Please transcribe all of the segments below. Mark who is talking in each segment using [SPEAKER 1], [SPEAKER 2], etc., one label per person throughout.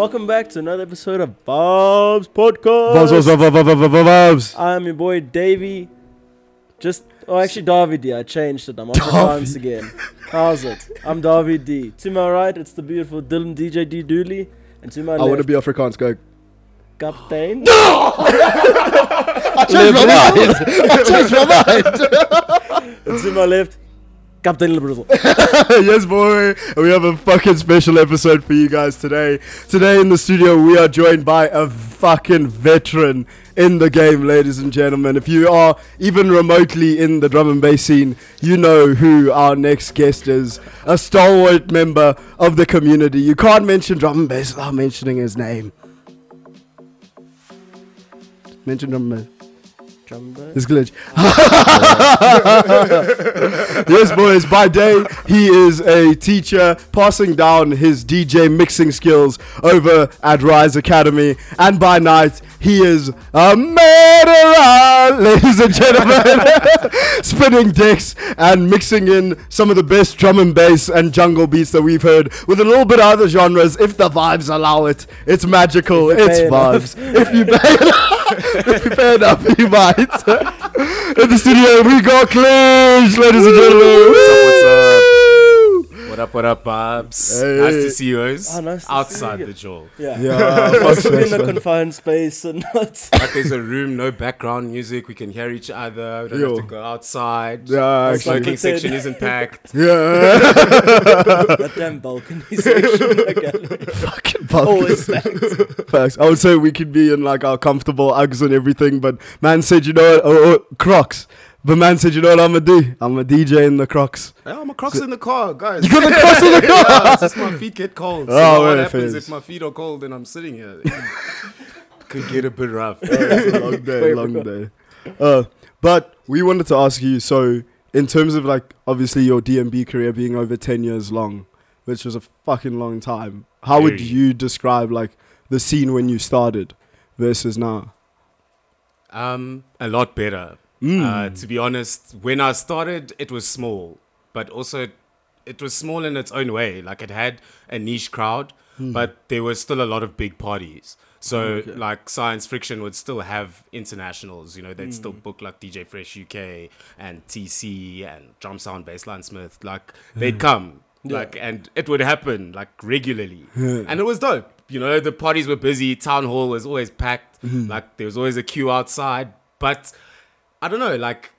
[SPEAKER 1] Welcome back to another episode of Vaabs Podcast.
[SPEAKER 2] Vaabs.
[SPEAKER 1] I'm your boy Davey. Actually David D. I changed it. I'm on France again. How's it? I'm David D. To my right, it's the beautiful Dylan DJ D Dooley. And to my left,
[SPEAKER 2] I want to be Afrikaans, go.
[SPEAKER 1] Captain.
[SPEAKER 2] I changed my mind.
[SPEAKER 1] And to my left, Captain Liberal.
[SPEAKER 2] Yes, boy. We have a fucking special episode for you guys today. Today in the studio, we are joined by a fucking veteran in the game, ladies and gentlemen. If you are even remotely in the drum and bass scene, you know who our next guest is. A stalwart member of the community. You can't mention drum and bass without mentioning his name. Mention drum and bass. It's glitch. Yes, boys. By day, he is a teacher passing down his DJ mixing skills over at Rise Academy. And by night, he is a murderer, ladies and gentlemen. Spinning decks and mixing in some of the best drum and bass and jungle beats that we've heard with a little bit of other genres. If the vibes allow it, it's magical. It's vibes. If you pay enough. If you pay enough, you might. In the studio, we got Clinch, ladies and gentlemen.
[SPEAKER 3] What's up? What up, Vaabs?
[SPEAKER 2] Hey.
[SPEAKER 3] Nice to see you guys.
[SPEAKER 1] Nice to
[SPEAKER 3] outside
[SPEAKER 1] see you.
[SPEAKER 3] the jaw.
[SPEAKER 1] Yeah.
[SPEAKER 2] Yeah.
[SPEAKER 1] In a confined space and not.
[SPEAKER 3] Like there's a room, no background music. We can hear each other. We don't have to go outside.
[SPEAKER 2] Yeah,
[SPEAKER 3] The
[SPEAKER 2] actually.
[SPEAKER 3] smoking section isn't packed.
[SPEAKER 2] Yeah.
[SPEAKER 1] That damn balcony section again.
[SPEAKER 2] Fucking balcony.
[SPEAKER 1] Always packed.
[SPEAKER 2] Facts. I would say we could be in like our comfortable Uggs and everything, but man said, you know what? Crocs. But man said, you know what I'm going to do? I'm a DJ in the Crocs.
[SPEAKER 3] Yeah, I'm a Crocs in the car, guys.
[SPEAKER 2] You got the Crocs in the car?
[SPEAKER 3] Yeah, it's just my feet get cold. So
[SPEAKER 2] Oh,
[SPEAKER 3] what
[SPEAKER 2] yeah,
[SPEAKER 3] happens
[SPEAKER 2] fairs.
[SPEAKER 3] if my feet are cold and I'm sitting here? Could get a bit rough.
[SPEAKER 2] It's a long day. But we wanted to ask you, so in terms of like, obviously your DMB career being over 10 years long, which was a fucking long time, how would
[SPEAKER 3] Very.
[SPEAKER 2] you describe like the scene when you started versus now?
[SPEAKER 3] A lot better. To be honest, when I started, it was small, but also it was small in its own way. Like it had a niche crowd, but there was still a lot of big parties. So like Science Friction would still have internationals, you know, they'd still book like DJ Fresh UK and TC and Drum Sound Bassline Smith. Like they'd come like, and it would happen like regularly. And it was dope. You know, the parties were busy. Town Hall was always packed. Like there was always a queue outside, but I don't know, like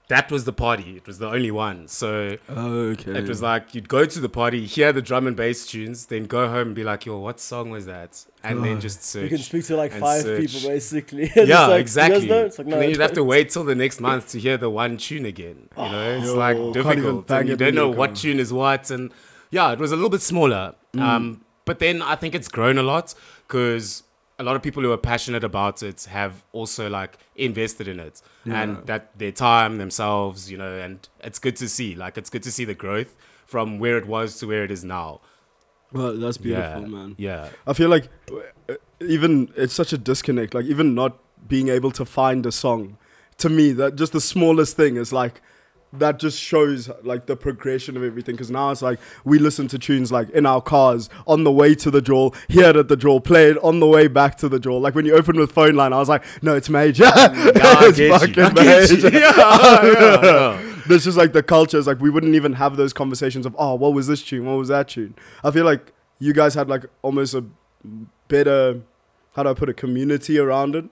[SPEAKER 3] that was the party. It was the only one. So it was like you'd go to the party, hear the drum and bass tunes, then go home and be like, yo, what song was that? And then just search.
[SPEAKER 1] You can speak to like
[SPEAKER 3] and
[SPEAKER 1] 5
[SPEAKER 3] search.
[SPEAKER 1] people basically.
[SPEAKER 3] Yeah,
[SPEAKER 1] like,
[SPEAKER 3] exactly.
[SPEAKER 1] You guys know? It's like, no,
[SPEAKER 3] and then
[SPEAKER 1] I
[SPEAKER 3] you'd have to
[SPEAKER 1] don't.
[SPEAKER 3] wait till the next month to hear the one tune again. You know, it's
[SPEAKER 2] Yo,
[SPEAKER 3] like
[SPEAKER 2] can't even
[SPEAKER 3] difficult.
[SPEAKER 2] bang
[SPEAKER 3] And you
[SPEAKER 2] it
[SPEAKER 3] don't
[SPEAKER 2] when
[SPEAKER 3] know
[SPEAKER 2] you
[SPEAKER 3] what
[SPEAKER 2] come.
[SPEAKER 3] tune is what. And yeah, it was a little bit smaller. But then I think it's grown a lot because a lot of people who are passionate about it have also like invested in it and that their time themselves, you know, and it's good to see. Like it's good to see the growth from where it was to where it is now.
[SPEAKER 2] Well, that's beautiful, man.
[SPEAKER 3] Yeah.
[SPEAKER 2] I feel like even it's such a disconnect, like even not being able to find a song, to me, that just the smallest thing is like, that just shows like the progression of everything. Because now it's like we listen to tunes like in our cars on the way to the draw, hear it at the draw, play it on the way back to the draw. Like when you open with Phone Line, I was like, no, it's major.
[SPEAKER 3] I get you. Yeah.
[SPEAKER 2] There's just like the culture is like we wouldn't even have those conversations of, oh, what was this tune? What was that tune? I feel like you guys had like almost a better, how do I put it, community around it,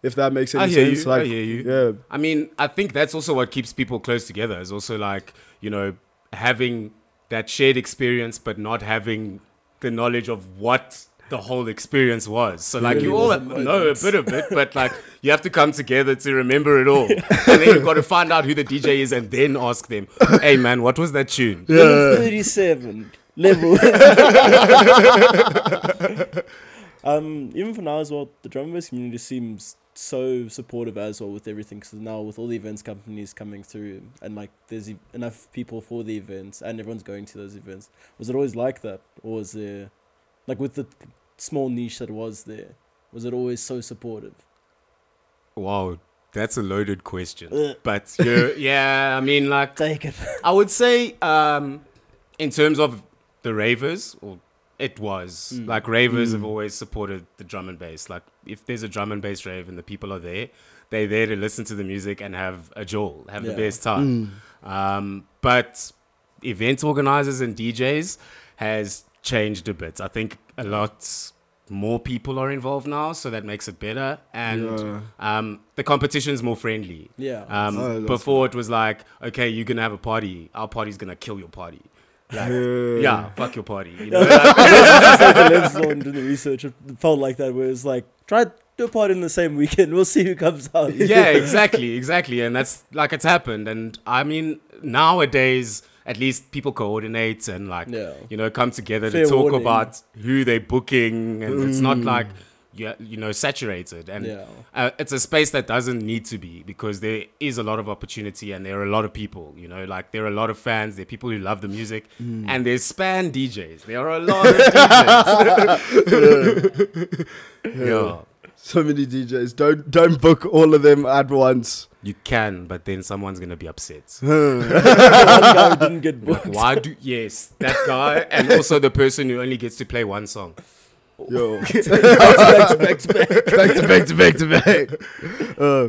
[SPEAKER 2] if that makes any sense.
[SPEAKER 3] I hear you.
[SPEAKER 2] Yeah.
[SPEAKER 3] I mean, I think that's also what keeps people close together. Is also like, you know, having that shared experience, but not having the knowledge of what the whole experience was. So like you all know a bit of it, but like you have to come together to remember it all. And then you've got to find out who the DJ is and then ask them, hey man, what was that tune?
[SPEAKER 1] Level 37 level. Even for now as well, the drum and bass community seems so supportive as well with everything. Because now with all the events companies coming through and like there's enough people for the events and everyone's going to those events. Was it always like that, or was there like with the small niche that was there? Was it always so supportive?
[SPEAKER 3] Wow, that's a loaded question. But yeah, I mean, like
[SPEAKER 1] Take it.
[SPEAKER 3] I would say in terms of the ravers or it was. Like, ravers have always supported the drum and bass. Like, if there's a drum and bass rave and the people are there, they're there to listen to the music and have a jol, have the best time. But event organizers and DJs has changed a bit. I think a lot more people are involved now, so that makes it better. And the competition's more friendly. Before it was like, okay, you're going to have a party. Our party's going to kill your party. Like, fuck your party. You know?
[SPEAKER 1] Doing the research, it felt like that, where it's like, try do a party in the same weekend. We'll see who comes out.
[SPEAKER 3] Yeah, exactly. And that's like, it's happened. And I mean, nowadays, at least people coordinate and like, you know, come together to talk about who they're booking. And it's not like, you know, saturated. And it's a space that doesn't need to be, because there is a lot of opportunity and there are a lot of people, you know, like there are a lot of fans, there are people who love the music, and there's span DJs. There are a lot of DJs.
[SPEAKER 2] So many DJs. Don't book all of them at once.
[SPEAKER 3] You can, but then someone's gonna be upset.
[SPEAKER 1] One guy didn't get booked.
[SPEAKER 3] Like, that guy, and also the person who only gets to play one song.
[SPEAKER 2] Yo,
[SPEAKER 1] back to back.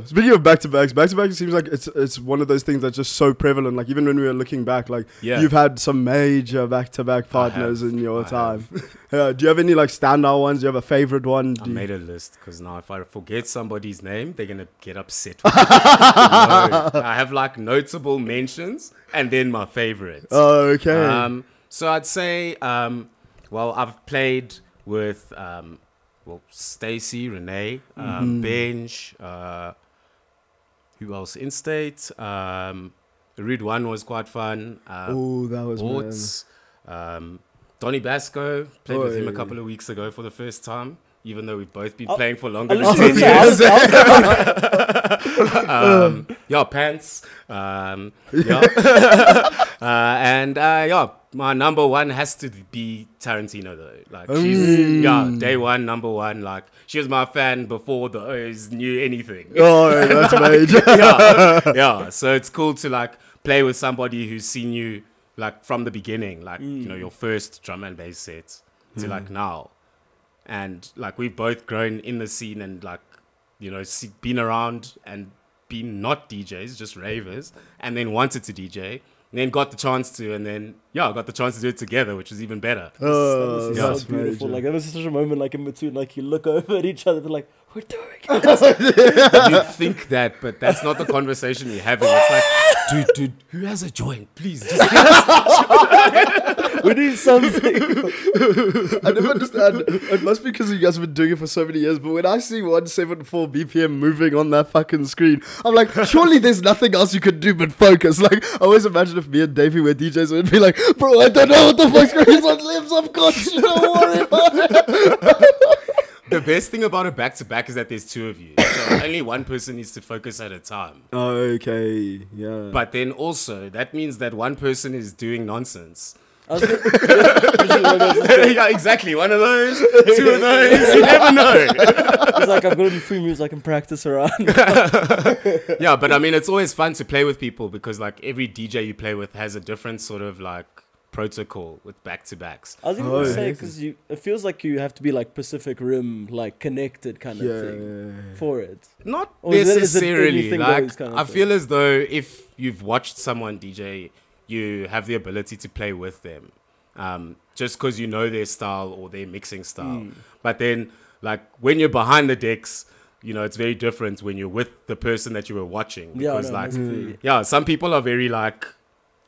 [SPEAKER 2] Speaking of back to backs, it seems like it's one of those things that's just so prevalent. Like, even when we were looking back, like you've had some major back to back partners in your time. Do you have any like standout ones? Do you have a favorite one?
[SPEAKER 3] I made a list, because now if I forget somebody's name, they're gonna get upset with me. I have like notable mentions and then my favorites.
[SPEAKER 2] Oh, okay.
[SPEAKER 3] So I'd say, well, I've played with Stacy, Renee, Benj, who else? In-State. Read One was quite fun.
[SPEAKER 2] Oh, that was
[SPEAKER 3] Orts, Donny Basco, played with him a couple of weeks ago for the first time, even though we've both been playing for longer than 10 years. Pants. My number one has to be Tarantino, though. Like, she's day one, number one. Like, she was my fan before the O's knew anything.
[SPEAKER 2] Oh, that's major.
[SPEAKER 3] So it's cool to like play with somebody who's seen you like from the beginning, like you know, your first drum and bass set to like now, and like we've both grown in the scene and like, you know, been around and been not DJs, just ravers, and then wanted to DJ. And then got the chance to, and then got the chance to do it together, which was even better.
[SPEAKER 1] Oh, that's beautiful. Like, that was such a moment, like in between, like you look over at each other, they're like, we're doing it.
[SPEAKER 3] You think that, but that's not the conversation you're having. It's like, dude, who has a joint? Please, just
[SPEAKER 1] we need something.
[SPEAKER 2] I never understand. It must be because you guys have been doing it for so many years, but when I see 174 BPM moving on that fucking screen, I'm like, surely there's nothing else you could do but focus. Like, I always imagine if me and Davey were DJs, it would be like, bro, I don't know what the fuck's going on lives. I've got you. Don't worry about it.
[SPEAKER 3] The best thing about a back-to-back is that there's two of you. So only one person needs to focus at a time.
[SPEAKER 2] Okay, yeah.
[SPEAKER 3] But then also, that means that one person is doing nonsense.
[SPEAKER 1] Yeah,
[SPEAKER 3] exactly. One of those, two of those, you never know.
[SPEAKER 1] It's like, I've got any free moves I can practice around.
[SPEAKER 3] Yeah, but I mean, it's always fun to play with people, because like every DJ you play with has a different sort of like protocol with back-to-backs.
[SPEAKER 1] I was even going to say, because it feels like you have to be like Pacific Rim, like connected kind of thing for it.
[SPEAKER 3] Not
[SPEAKER 1] or
[SPEAKER 3] necessarily. Like,
[SPEAKER 1] kind of
[SPEAKER 3] I feel as though if you've watched someone DJ, you have the ability to play with them, just because you know their style or their mixing style. But then, like, when you're behind the decks, you know, it's very different when you're with the person that you were watching. Because, some people are very, like,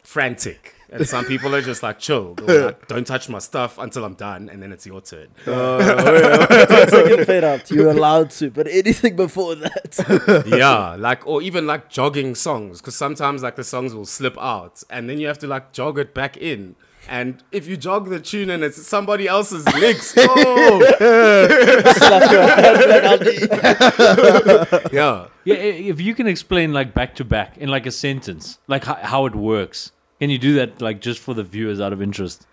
[SPEAKER 3] frantic. And some people are just like, chill. Like, don't touch my stuff until I'm done, and then it's your turn.
[SPEAKER 1] Fade out. You're allowed to, but anything before that.
[SPEAKER 3] like, or even like jogging songs, because sometimes like the songs will slip out, and then you have to like jog it back in. And if you jog the tune and it's somebody else's licks,
[SPEAKER 4] if you can explain like back to back in like a sentence, like how it works. Can you do that, like, just for the viewers out of interest?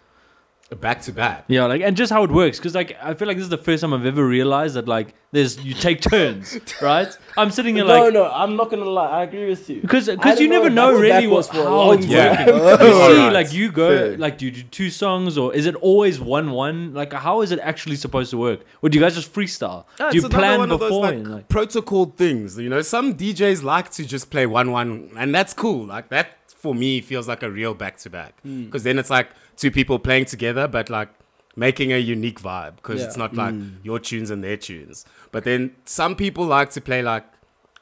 [SPEAKER 3] back to back.
[SPEAKER 4] Yeah, like, and just how it works, because like I feel like this is the first time I've ever realized that like you take turns, right? I'm sitting here like
[SPEAKER 1] No, I'm not gonna lie. I agree with you.
[SPEAKER 4] because
[SPEAKER 1] I
[SPEAKER 4] you
[SPEAKER 1] don't
[SPEAKER 4] never
[SPEAKER 1] know
[SPEAKER 4] know
[SPEAKER 1] if
[SPEAKER 4] really
[SPEAKER 1] back-to-back was for a
[SPEAKER 4] how
[SPEAKER 1] long
[SPEAKER 4] it's
[SPEAKER 3] time.
[SPEAKER 4] working.
[SPEAKER 3] Yeah.
[SPEAKER 4] You see,
[SPEAKER 3] Alright.
[SPEAKER 4] like you go,
[SPEAKER 2] Fair.
[SPEAKER 4] like do you do 2 songs, or is it always 1-1? Like how is it actually supposed to work? Or do you guys just freestyle?
[SPEAKER 3] Yeah,
[SPEAKER 4] Do you
[SPEAKER 3] it's another
[SPEAKER 4] plan
[SPEAKER 3] one of those,
[SPEAKER 4] before?
[SPEAKER 3] like,
[SPEAKER 4] and, like,
[SPEAKER 3] protocol things. You know, some DJs like to just play 1-1, and that's cool. Like that for me feels like a real back to back, because then it's like 2 people playing together, but like making a unique vibe, because it's not like your tunes and their tunes. But then some people like to play like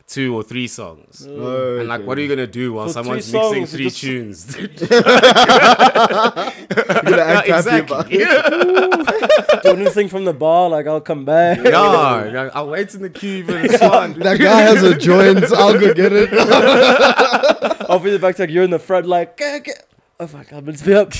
[SPEAKER 3] 2 or 3 songs. And like, what are you gonna do while
[SPEAKER 1] For
[SPEAKER 3] someone's
[SPEAKER 1] 3
[SPEAKER 3] mixing
[SPEAKER 1] songs,
[SPEAKER 3] 3
[SPEAKER 1] just-
[SPEAKER 3] tunes?
[SPEAKER 2] You're gonna act happy about
[SPEAKER 3] exactly.
[SPEAKER 2] it.
[SPEAKER 1] Do anything from the bar, like I'll come back.
[SPEAKER 3] Yeah, I'll wait in the queue even. It's fun.
[SPEAKER 2] That guy has a joint. I'll go get it.
[SPEAKER 1] I'll be the back, like you're in the front, like oh fuck, I've been spit up.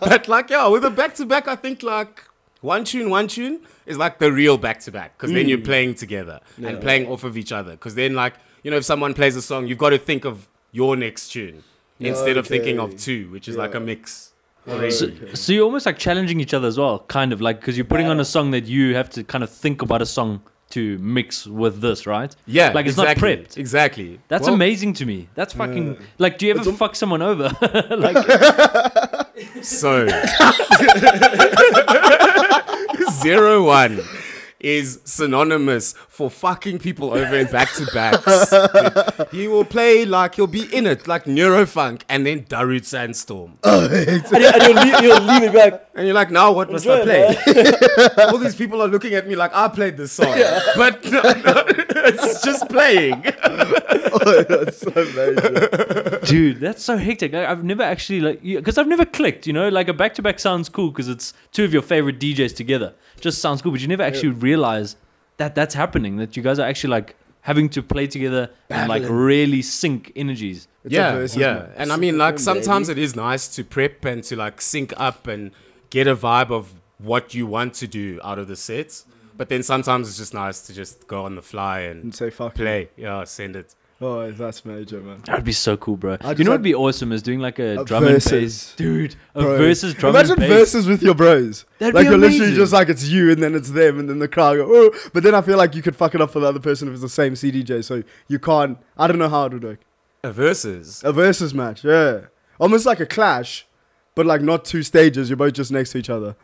[SPEAKER 3] But like, yeah, with a back to back, I think like one tune is like the real back to back, because then you're playing together and playing off of each other. Because then, like, you know, if someone plays a song, you've got to think of your next tune instead of thinking of 2, which is like a mix.
[SPEAKER 4] so you're almost like challenging each other as well, kind of like, because you're putting on a song that you have to kind of think about a song to mix with this, right?
[SPEAKER 3] Yeah,
[SPEAKER 4] like it's
[SPEAKER 3] exactly,
[SPEAKER 4] not prepped.
[SPEAKER 3] Exactly.
[SPEAKER 4] That's
[SPEAKER 3] Well,
[SPEAKER 4] amazing to me. That's fucking like. Do you ever fuck someone over? like,
[SPEAKER 3] So 01 is synonymous for fucking people over in back to backs. He will play like he'll be in it like Neurofunk and then Darude Sandstorm.
[SPEAKER 1] and you'll leave me back.
[SPEAKER 3] And you're like, now what must
[SPEAKER 1] Enjoy
[SPEAKER 3] I play?
[SPEAKER 1] it,
[SPEAKER 3] All these people are looking at me like I played this song, but no, it's just playing.
[SPEAKER 2] That's so major.
[SPEAKER 4] dude, that's so hectic. Like, I've never actually like because I've never clicked. You know, like a back to back sounds cool because it's 2 of your favorite DJs together. Just sounds cool, but you never actually realize that that's happening. That you guys are actually like having to play together and like really sync energies.
[SPEAKER 2] It's a
[SPEAKER 3] Yeah,
[SPEAKER 2] versus
[SPEAKER 3] yeah.
[SPEAKER 2] match.
[SPEAKER 3] And I mean, like, sometimes it is nice to prep and to like sync up and get a vibe of what you want to do out of the sets. But then sometimes it's just nice to just go on the fly and
[SPEAKER 2] And say fuck.
[SPEAKER 3] play. Yeah, send it.
[SPEAKER 2] Oh, that's major, man.
[SPEAKER 4] That'd be so cool, bro.
[SPEAKER 2] I
[SPEAKER 4] You
[SPEAKER 2] just
[SPEAKER 4] know
[SPEAKER 2] had-
[SPEAKER 4] what'd be awesome is doing like a
[SPEAKER 2] A
[SPEAKER 4] drum and
[SPEAKER 2] versus.
[SPEAKER 4] bass, dude. A
[SPEAKER 2] Bro.
[SPEAKER 4] versus drum
[SPEAKER 2] Imagine
[SPEAKER 4] and bass.
[SPEAKER 2] verses with your bros.
[SPEAKER 4] That'd
[SPEAKER 2] Like
[SPEAKER 4] be
[SPEAKER 2] you're literally
[SPEAKER 4] amazing.
[SPEAKER 2] just like it's you and then it's them and then the crowd go, oh. But then I feel like you could fuck it up for the other person if it's the same CDJ. So you can't. I don't know how it would work.
[SPEAKER 3] A versus.
[SPEAKER 2] A versus match, yeah. Almost like a clash, but like not 2 stages. You're both just next to each other.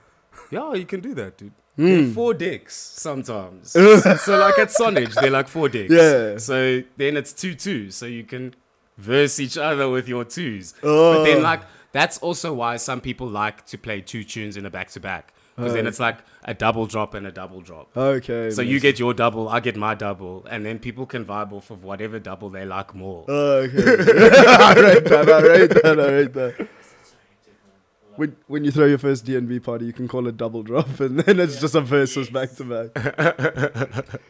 [SPEAKER 3] Yeah, you can do that, dude. They're 4 decks sometimes. So like at Sonnage, they're like 4 decks.
[SPEAKER 2] Yeah.
[SPEAKER 3] So then it's 2-2. So you can verse each other with your 2s.
[SPEAKER 2] Oh.
[SPEAKER 3] But then like that's also why some people like to play 2 tunes in a back to back. Because then it's like a double drop and a double drop.
[SPEAKER 2] Okay.
[SPEAKER 3] So you get your double, I get my double, and then people can vibe off of whatever double they like more.
[SPEAKER 2] Okay. I rate that. When you throw your first DNB party, you can call it double drop, and then it's just a versus back to back.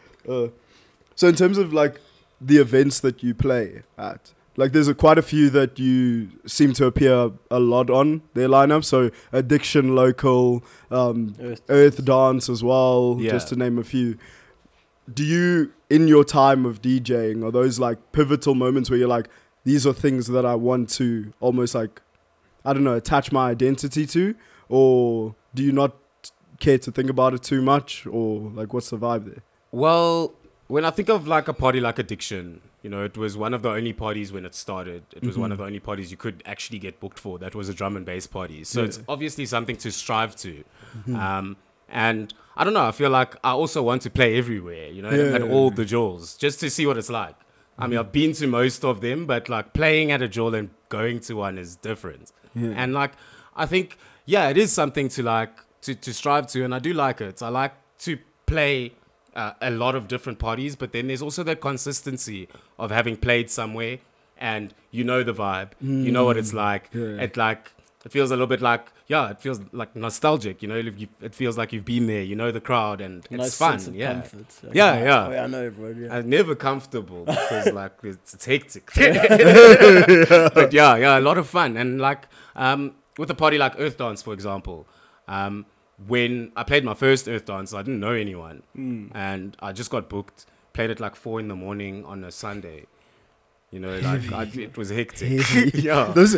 [SPEAKER 2] So in terms of like the events that you play at, like there's quite a few that you seem to appear a lot on their lineup. So Addiction Local, Earth Dance as well,
[SPEAKER 3] Yeah.
[SPEAKER 2] just to name a few. Do you, in your time of DJing, are those like pivotal moments where you're like, these are things that I want to almost like, I don't know, attach my identity to? Or do you not care to think about it too much? Or like, what's the vibe there?
[SPEAKER 3] Well, when I think of like a party like Addiction, you know, it was one of the only parties when it started. It was one of the only parties you could actually get booked for. That was a drum and bass party. So it's obviously something to strive to. And I don't know, I feel like I also want to play everywhere, you know, at all the jols, just to see what it's like. I mean, I've been to most of them, but like playing at a jol and going to one is different. And like, I think, yeah, it is something to like, to strive to. And I do like it. I like to play a lot of different parties, but then there's also that consistency of having played somewhere and you know the vibe, you know what it's like. It feels a little bit like, it feels like nostalgic, you know, it feels like you've been there, you know the crowd, and it's
[SPEAKER 1] Nice
[SPEAKER 3] fun.
[SPEAKER 1] sense of
[SPEAKER 3] Yeah.
[SPEAKER 1] comfort. Like,
[SPEAKER 3] Yeah,
[SPEAKER 1] oh,
[SPEAKER 3] yeah.
[SPEAKER 1] yeah, I know everyone. Yeah.
[SPEAKER 3] I'm never comfortable because like it's hectic. But yeah, a lot of fun. And like with a party like Earth Dance, for example, when I played my first Earth Dance, I didn't know anyone, and I just got booked. Played at like 4 a.m. on a Sunday, You know, like it was hectic.
[SPEAKER 2] Heavy.
[SPEAKER 3] Yeah.
[SPEAKER 2] Those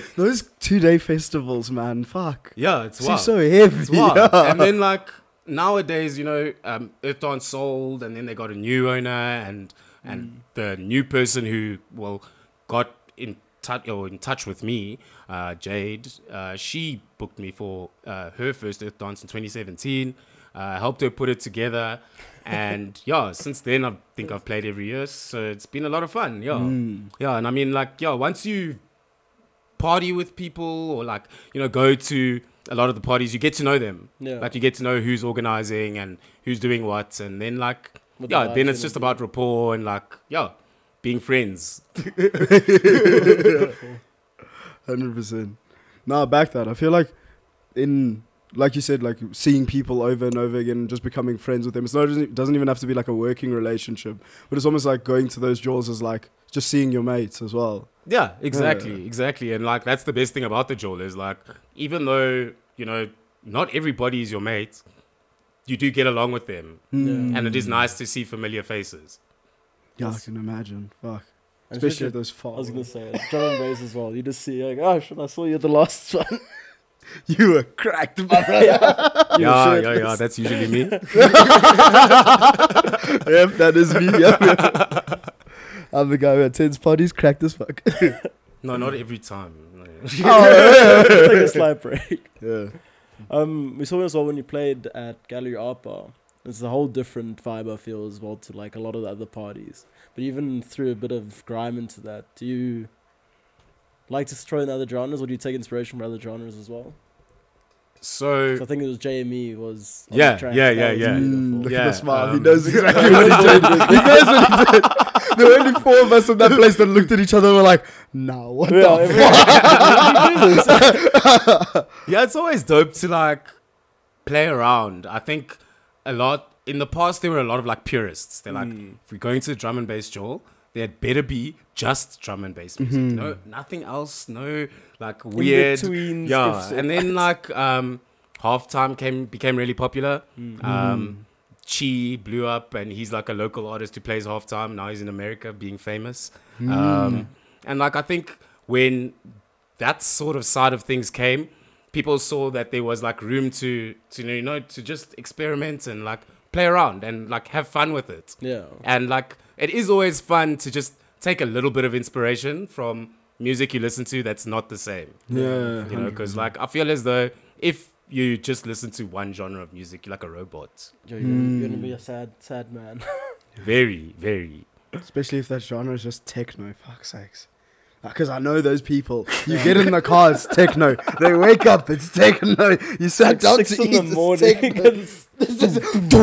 [SPEAKER 2] 2-day festivals, man. Fuck.
[SPEAKER 3] Yeah, it's
[SPEAKER 2] Seems
[SPEAKER 3] wild.
[SPEAKER 2] so heavy.
[SPEAKER 3] It's wild.
[SPEAKER 2] Yeah.
[SPEAKER 3] And then like nowadays, you know, Earth Dance sold, and then they got a new owner, and the new person who got in touch with me, Jade. She booked me for her first Earth Dance in 2017. Helped her put it together, and yeah, since then I think I've played every year, so it's been a lot of fun. Yeah, yeah, and I mean, like, yeah, once you party with people, or like, you know, go to a lot of the parties, you get to know them.
[SPEAKER 1] Yeah.
[SPEAKER 3] Like, you get to know who's organizing and who's doing what, and then like,
[SPEAKER 1] What
[SPEAKER 3] yeah,
[SPEAKER 1] the
[SPEAKER 3] then
[SPEAKER 1] vibes
[SPEAKER 3] it's just
[SPEAKER 1] gonna
[SPEAKER 3] about rapport and like, yeah, being friends.
[SPEAKER 2] 100%. Nah, back that. I feel like like you said, like seeing people over and over again and just becoming friends with them. It doesn't even have to be like a working relationship, but it's almost like going to those jaws as like just seeing your mates as well.
[SPEAKER 3] Yeah, exactly. And like, that's the best thing about the Joel is like, even though, you know, not everybody is your mate, you do get along with them. And it is nice to see familiar faces.
[SPEAKER 2] Yeah, I can imagine. Fuck.
[SPEAKER 1] And
[SPEAKER 2] Especially at those
[SPEAKER 1] I
[SPEAKER 2] far.
[SPEAKER 1] was gonna say drum and bass as well. You just see like, oh shit, I saw you at the last one.
[SPEAKER 2] You were cracked, my brother.
[SPEAKER 3] Yeah, that's usually me.
[SPEAKER 2] Yep, that is me. Yep. I'm the guy who attends parties, cracked as fuck.
[SPEAKER 3] No, not every time.
[SPEAKER 1] Take a slight break.
[SPEAKER 2] Yeah.
[SPEAKER 1] We saw as well when you played at Gallery Art Bar. It's a whole different vibe, I feel, as well, to like a lot of the other parties. But even threw a bit of grime into that. Do you like to throw in other genres, or do you take inspiration from other genres as well?
[SPEAKER 3] So
[SPEAKER 1] I think it was JME was on
[SPEAKER 3] Yeah,
[SPEAKER 1] the track.
[SPEAKER 3] yeah,
[SPEAKER 1] That
[SPEAKER 3] yeah,
[SPEAKER 1] was
[SPEAKER 3] yeah.
[SPEAKER 1] beautiful.
[SPEAKER 2] Look
[SPEAKER 3] Yeah,
[SPEAKER 2] at the smile. He
[SPEAKER 3] um,
[SPEAKER 2] knows exactly what he did. He knows what he did. There were only 4 of us in that place that looked at each other and were like, nah, what the fuck?
[SPEAKER 3] yeah, it's always dope to like play around. I think a lot in the past there were a lot of like purists. They're like, if we're going to drum and bass, Joel, there had better be just drum and bass music. No, nothing else. No, like weird.
[SPEAKER 1] betweens,
[SPEAKER 3] Yeah,
[SPEAKER 1] ifs or
[SPEAKER 3] and then like Halftime became really popular. Chi blew up, and he's like a local artist who plays Halftime. Now he's in America being famous. And like, I think when that sort of side of things came, people saw that there was like room to to just experiment and like play around and like have fun with it.
[SPEAKER 1] Yeah.
[SPEAKER 3] And like, it is always fun to just take a little bit of inspiration from music you listen to that's not the same.
[SPEAKER 2] Yeah.
[SPEAKER 3] You know, because like, I feel as though if you just listen to one genre of music, you're like a robot.
[SPEAKER 1] You're gonna be a sad man.
[SPEAKER 3] Very, very.
[SPEAKER 2] Especially if that genre is just techno, fuck's sakes. Because I know those people. You get in the car, it's techno. They wake up, it's techno. You sat down to
[SPEAKER 1] 6
[SPEAKER 2] eat,
[SPEAKER 1] in the morning.
[SPEAKER 2] it's techno.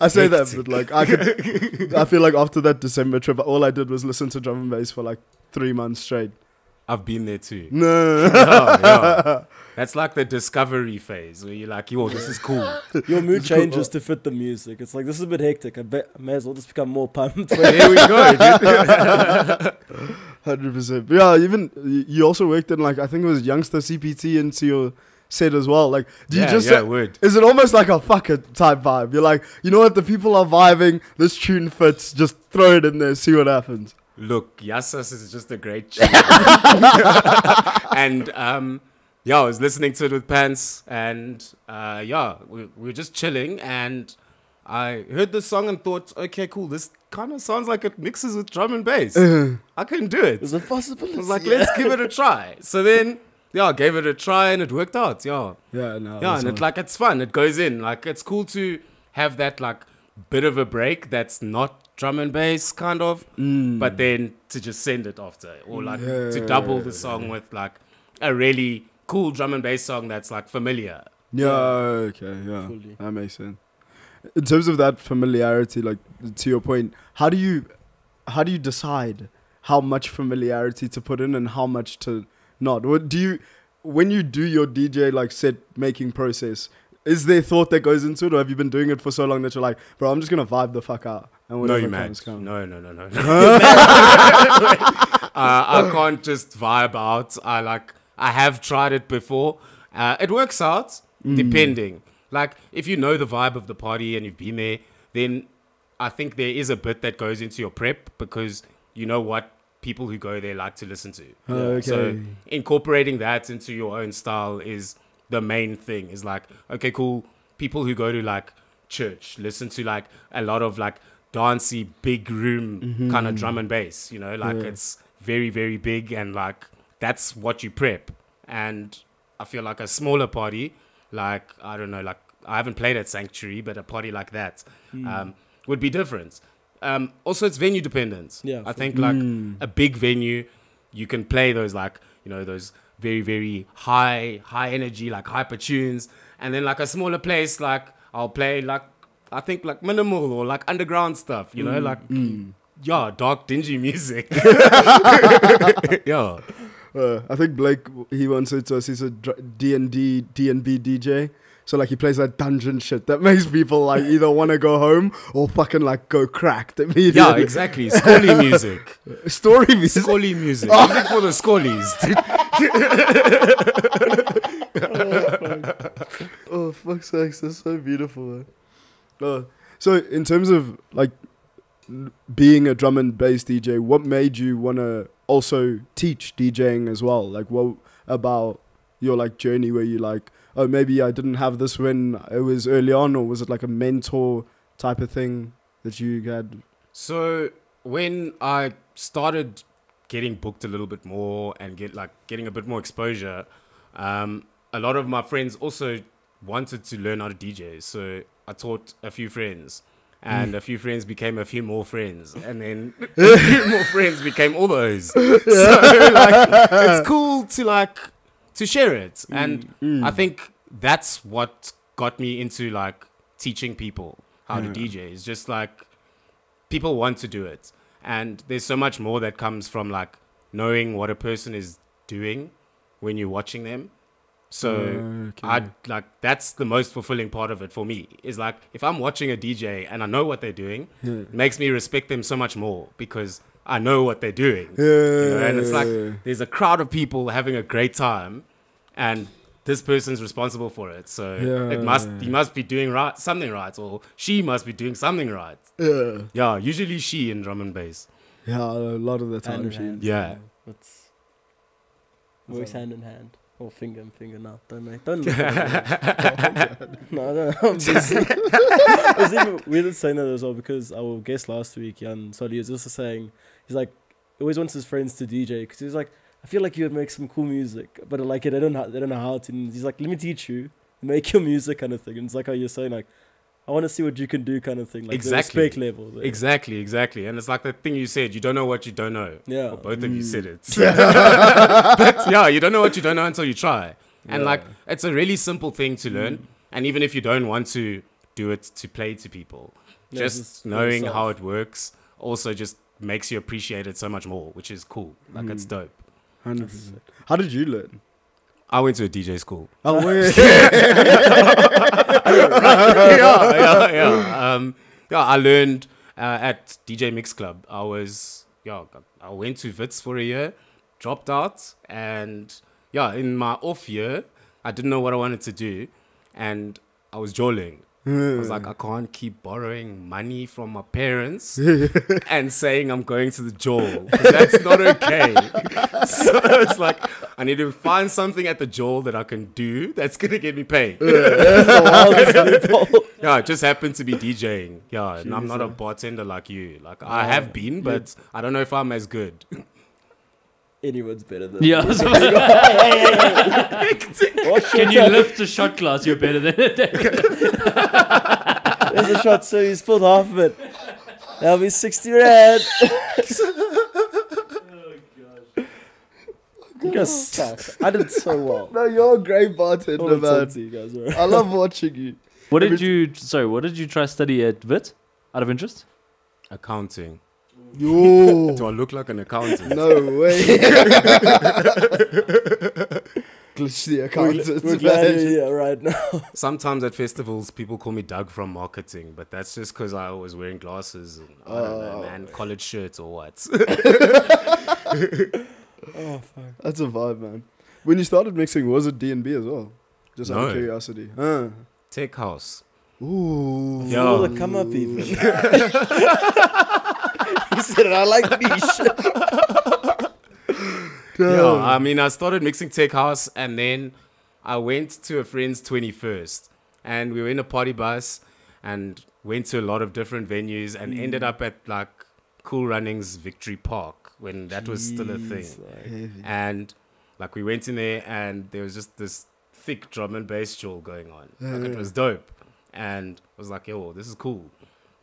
[SPEAKER 2] I say that, but like, I feel like after that December trip, all I did was listen to drum and bass for like 3 months straight.
[SPEAKER 3] I've been there too.
[SPEAKER 2] No.
[SPEAKER 3] Yeah. That's like the discovery phase where you're like, yo, this is cool.
[SPEAKER 1] Your mood changes to fit the music. I It's like, this is a bit hectic. I may as well just become more pumped.
[SPEAKER 3] There we go, dude.
[SPEAKER 2] 100%. But yeah, even you also worked in like, I think it was Youngster CPT into your set as well. Like, do you just
[SPEAKER 3] word.
[SPEAKER 2] is it almost like a fucker type vibe? You're like, you know what, the people are vibing, this tune fits, just throw it in there, see what happens.
[SPEAKER 3] Look, Yassas is just a great tune. And yeah, I was listening to it with Pants, and yeah, we were just chilling, and I heard the song and thought, okay, cool, this kind of sounds like it mixes with drum and bass. I can do it.
[SPEAKER 1] There's a possibility.
[SPEAKER 3] I was like, let's give it a try. So then, yeah, I gave it a try, and it worked out. Yeah,
[SPEAKER 2] Yeah, no.
[SPEAKER 3] yeah, and it's fun. It goes in. Like, it's cool to have that like bit of a break that's not drum and bass kind of, but then to just send it after, or like to double the song with like a really cool drum and bass song that's like familiar.
[SPEAKER 2] Yeah, okay, yeah.
[SPEAKER 1] Fully.
[SPEAKER 2] That makes sense. In terms of that familiarity, like to your point, how do you decide how much familiarity to put in and how much to not? What do you, when you do your DJ like set making process, is there thought that goes into it, or have you been doing it for so long that you're like, bro, I'm just gonna vibe the fuck out? And
[SPEAKER 3] No,
[SPEAKER 2] whatever
[SPEAKER 3] you man.
[SPEAKER 2] comes, comes.
[SPEAKER 3] No. I can't just vibe out. I have tried it before. It works out, depending. Like, if you know the vibe of the party and you've been there, then I think there is a bit that goes into your prep, because you know what people who go there like to listen to.
[SPEAKER 2] Okay.
[SPEAKER 3] So incorporating that into your own style is the main thing. Is like, okay, cool. People who go to like church listen to like a lot of like dancey big room kind of drum and bass. You know, like it's very, very big, and like that's what you prep. And I feel like a smaller party, like I don't know, like I haven't played at Sanctuary, but a party like that would be different. Also, it's venue dependent.
[SPEAKER 1] Yeah,
[SPEAKER 3] I think like a big venue, you can play those like, you know, those very, very high energy, like hyper tunes. And then like a smaller place, like I'll play like, I think like minimal or like underground stuff, you know, like, yeah, dark, dingy music. Yeah.
[SPEAKER 2] I think Blake, he once said to us, he's a D&B DJ. So like he plays that dungeon shit that makes people like either want to go home or fucking like go cracked immediately.
[SPEAKER 3] Yeah, exactly. Scully music.
[SPEAKER 2] Story music.
[SPEAKER 3] Scully music. Music for the Scullies.
[SPEAKER 2] Oh, fuck's sakes, that's so beautiful. So in terms of like being a drum and bass DJ, what made you want to also teach DJing as well? Like what about your like journey where you like, oh, maybe I didn't have this when it was early on, or was it like a mentor type of thing that you had?
[SPEAKER 3] So when I started getting booked a little bit more and getting a bit more exposure, a lot of my friends also wanted to learn how to DJ. So I taught a few friends, and a few friends became a few more friends, and then a few more friends became all those. So like, it's cool to share it. And I think that's what got me into like teaching people how to DJ. It's just like people want to do it. And there's so much more that comes from like knowing what a person is doing when you're watching them. So that's the most fulfilling part of it for me, is like if I'm watching a DJ and I know what they're doing, it makes me respect them so much more because I know what they're doing. You know? And it's like there's a crowd of people having a great time, and this person's responsible for it. So he must be doing something right, or she must be doing something right. Yeah, usually she in drum and bass.
[SPEAKER 2] Yeah, a lot of the time she.
[SPEAKER 3] Yeah.
[SPEAKER 1] It's works hand in hand. Or finger and finger now. Don't look at me. No, I'm busy. It's even weird saying that as well, because our guest last week, Jan Soli, was also saying, he's like, he always wants his friends to DJ, because he's like, I feel like you would make some cool music, but like they don't know how to. And he's like, let me teach you, make your music kind of thing. And it's like how you're saying, like, I want to see what you can do kind of thing. Like
[SPEAKER 3] exactly.
[SPEAKER 1] The respect level. There.
[SPEAKER 3] Exactly. And it's like the thing you said, you don't know what you don't know.
[SPEAKER 1] Yeah.
[SPEAKER 3] Or both of you said it. But yeah, you don't know what you don't know until you try. And like, it's a really simple thing to learn. And even if you don't want to do it to play to people, just knowing how it works also just makes you appreciate it so much more, which is cool. Like, it's dope.
[SPEAKER 2] 100%. How did you learn?
[SPEAKER 3] I went to a DJ school.
[SPEAKER 2] Oh, wait.
[SPEAKER 3] I learned at DJ Mix Club. I went to Wits for a year, dropped out, and in my off year, I didn't know what I wanted to do, and I was joling. I was like, I can't keep borrowing money from my parents and saying I'm going to the Jol. That's not okay. So it's like, I need to find something at the Jol that I can do that's going to get me paid. It just happened to be DJing. Yeah, and I'm not a bartender like you. Like, I have been, but I don't know if I'm as good.
[SPEAKER 1] Anyone's better than
[SPEAKER 4] Yeah.
[SPEAKER 1] me.
[SPEAKER 4] Can you lift a shot glass? You're better than it.
[SPEAKER 1] There's a shot, so you spilled half of it. That'll be 60 rand. You guys suck. I did so well.
[SPEAKER 2] No, you're a great bartender, man.
[SPEAKER 1] You guys, bro.
[SPEAKER 2] I love watching you.
[SPEAKER 4] What did you try study at VIT out of interest?
[SPEAKER 3] Accounting.
[SPEAKER 2] Yo.
[SPEAKER 3] Do I look like an accountant?
[SPEAKER 2] No way. Glitch the accountant.
[SPEAKER 1] We're glad you're here right now.
[SPEAKER 3] Sometimes at festivals, people call me Doug from marketing, but that's just because I was wearing glasses and I don't know, man, collared shirts or what.
[SPEAKER 1] Oh, fuck.
[SPEAKER 2] That's a vibe, man. When you started mixing, was it D&B as well? Just out of curiosity.
[SPEAKER 3] Tech house.
[SPEAKER 2] Ooh.
[SPEAKER 3] Yeah.
[SPEAKER 1] Oh, the come up even. He said it. I like niche.
[SPEAKER 3] Yeah, I mean, I started mixing tech house, and then I went to a friend's 21st, and we were in a party bus, and went to a lot of different venues, and ended up at like Cool Runnings Victory Park when that was still a thing. And like we went in there, and there was just this thick drum and bass jol going on. Like it was dope, and I was like, yo, this is cool.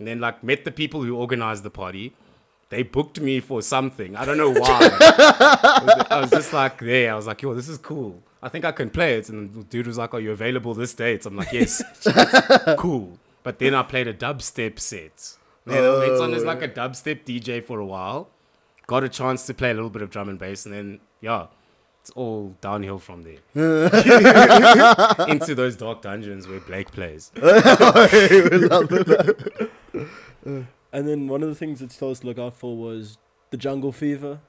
[SPEAKER 3] And then like met the people who organized the party. They booked me for something. I don't know why. I was just like there. I was like, yo, this is cool. I think I can play it. And the dude was like, are you available this date? I'm like, yes. Cool. But then I played a dubstep set. Then I went on as like a dubstep DJ for a while. Got a chance to play a little bit of drum and bass. And then, yeah, it's all downhill from there. Into those dark dungeons where Blake plays.
[SPEAKER 1] And then one of the things that you told us to look out for was the jungle fever.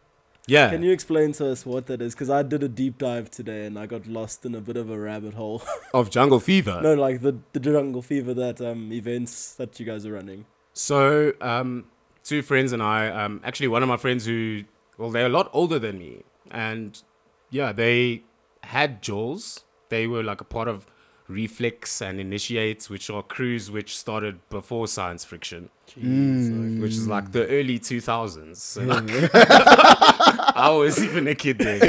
[SPEAKER 3] Yeah.
[SPEAKER 1] Can you explain to us what that is? Because I did a deep dive today and I got lost in a bit of a rabbit hole.
[SPEAKER 3] Of jungle fever?
[SPEAKER 1] No, like the jungle fever that events that you guys are running.
[SPEAKER 3] So, two friends and I, actually one of my friends who, well, they're a lot older than me. And yeah, they had jols. They were like a part of Reflex and Initiates, which are crews which started before Science Friction, which is like the early 2000s. So like, I was even a kid then.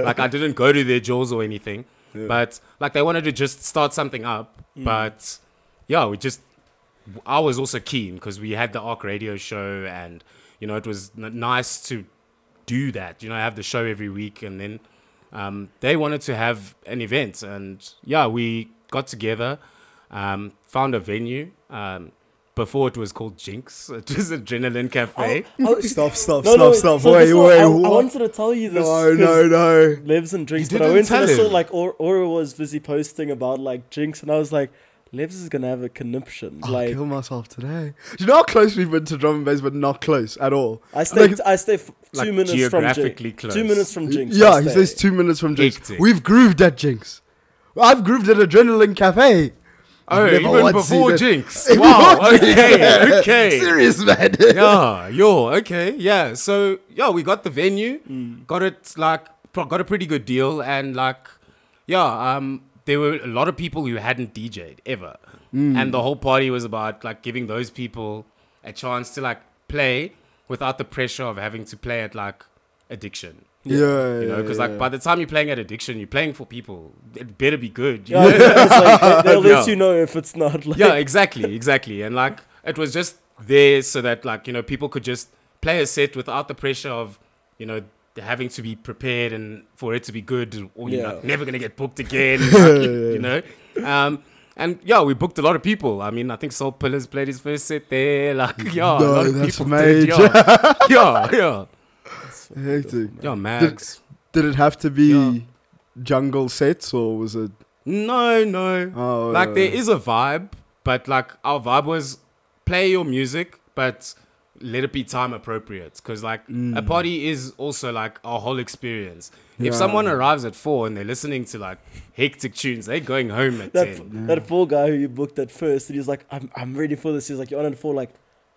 [SPEAKER 3] Like I didn't go to their jols or anything, but like they wanted to just start something up. But yeah, I was also keen because we had the Arc radio show, and you know it was nice to do that. You know, have the show every week, and then they wanted to have an event, and yeah, we got together, found a venue. Before it was called Jinx. It was Adrenaline Cafe.
[SPEAKER 2] Stop.
[SPEAKER 1] So
[SPEAKER 2] Wait.
[SPEAKER 1] I wanted to tell you this.
[SPEAKER 2] No.
[SPEAKER 1] Levs and Drinks,
[SPEAKER 3] You
[SPEAKER 1] but I
[SPEAKER 3] didn't
[SPEAKER 1] went and I
[SPEAKER 3] tell
[SPEAKER 1] saw
[SPEAKER 3] him.
[SPEAKER 1] like Aura was busy posting about like Jinx, and I was like, Levs is gonna have a conniption.
[SPEAKER 2] I'll
[SPEAKER 1] Like
[SPEAKER 2] kill myself today. Do you know how close we've been to drum and bass, but not close at all?
[SPEAKER 1] I stay
[SPEAKER 2] Like,
[SPEAKER 1] 2
[SPEAKER 3] like
[SPEAKER 1] minutes from
[SPEAKER 3] geographically
[SPEAKER 1] Jinx.
[SPEAKER 3] close.
[SPEAKER 1] 2 minutes from Jinx.
[SPEAKER 2] Yeah,
[SPEAKER 1] I
[SPEAKER 2] he
[SPEAKER 1] stay.
[SPEAKER 2] says 2 minutes from Jinx.
[SPEAKER 3] Hectic.
[SPEAKER 2] We've grooved at Jinx. I've grooved at Adrenaline Cafe.
[SPEAKER 3] Oh,
[SPEAKER 2] I've never
[SPEAKER 3] even
[SPEAKER 2] once
[SPEAKER 3] before
[SPEAKER 2] seen it.
[SPEAKER 3] Jinx. Wow. Okay.
[SPEAKER 2] Serious, man.
[SPEAKER 3] Okay. Yeah. So yeah, we got the venue, got it like got a pretty good deal, and like there were a lot of people who hadn't DJ'd ever, and the whole party was about like giving those people a chance to like play without the pressure of having to play at like Addiction.
[SPEAKER 2] Yeah,
[SPEAKER 3] You know, because like by the time you're playing at Addiction, you're playing for people. It better be good. You
[SPEAKER 1] Yeah,
[SPEAKER 3] know?
[SPEAKER 1] it's like, they'll let
[SPEAKER 3] Yeah.
[SPEAKER 1] you know if it's not. Like,
[SPEAKER 3] Yeah, exactly. And like it was just there so that like, you know, people could just play a set without the pressure of, you know, having to be prepared and for it to be good, or you're like never gonna get booked again. Like, you know. And yeah, we booked a lot of people. I mean, I think Soul Pillars played his first set there. Like, yeah, a
[SPEAKER 2] No,
[SPEAKER 3] lot of
[SPEAKER 2] that's
[SPEAKER 3] people
[SPEAKER 2] major.
[SPEAKER 3] did. Yeah.
[SPEAKER 2] Hectic.
[SPEAKER 3] Yeah, Mags.
[SPEAKER 2] Did it have to be
[SPEAKER 3] Yeah.
[SPEAKER 2] jungle sets, or was it?
[SPEAKER 3] No.
[SPEAKER 2] Oh,
[SPEAKER 3] Like there is a vibe, but like our vibe was play your music, but let it be time appropriate. Because like a party is also like our whole experience.
[SPEAKER 2] Yeah.
[SPEAKER 3] If someone arrives at 4 and they're listening to like hectic tunes, they're going home at 10.
[SPEAKER 1] that poor guy who you booked at first, and he was like, I'm ready for this. He was like, you're on at 4, like,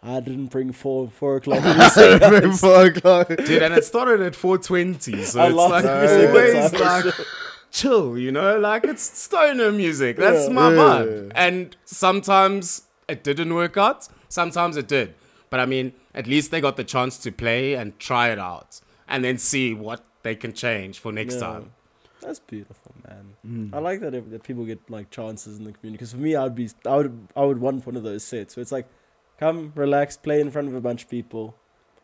[SPEAKER 1] I didn't bring 4 o'clock. And you say that.
[SPEAKER 2] 4 o'clock.
[SPEAKER 3] Dude, and it started at 4:20, so
[SPEAKER 1] I
[SPEAKER 3] it's
[SPEAKER 1] laugh
[SPEAKER 3] like
[SPEAKER 1] every single
[SPEAKER 3] always
[SPEAKER 1] time.
[SPEAKER 3] like chill, you know, like it's stoner music. That's my vibe. And sometimes it didn't work out, sometimes it did. But I mean, at least they got the chance to play and try it out, and then see what they can change for next time.
[SPEAKER 1] That's beautiful, man. I like that that people get like chances in the community. Because for me, I would want one of those sets where it's like, come, relax, play in front of a bunch of people.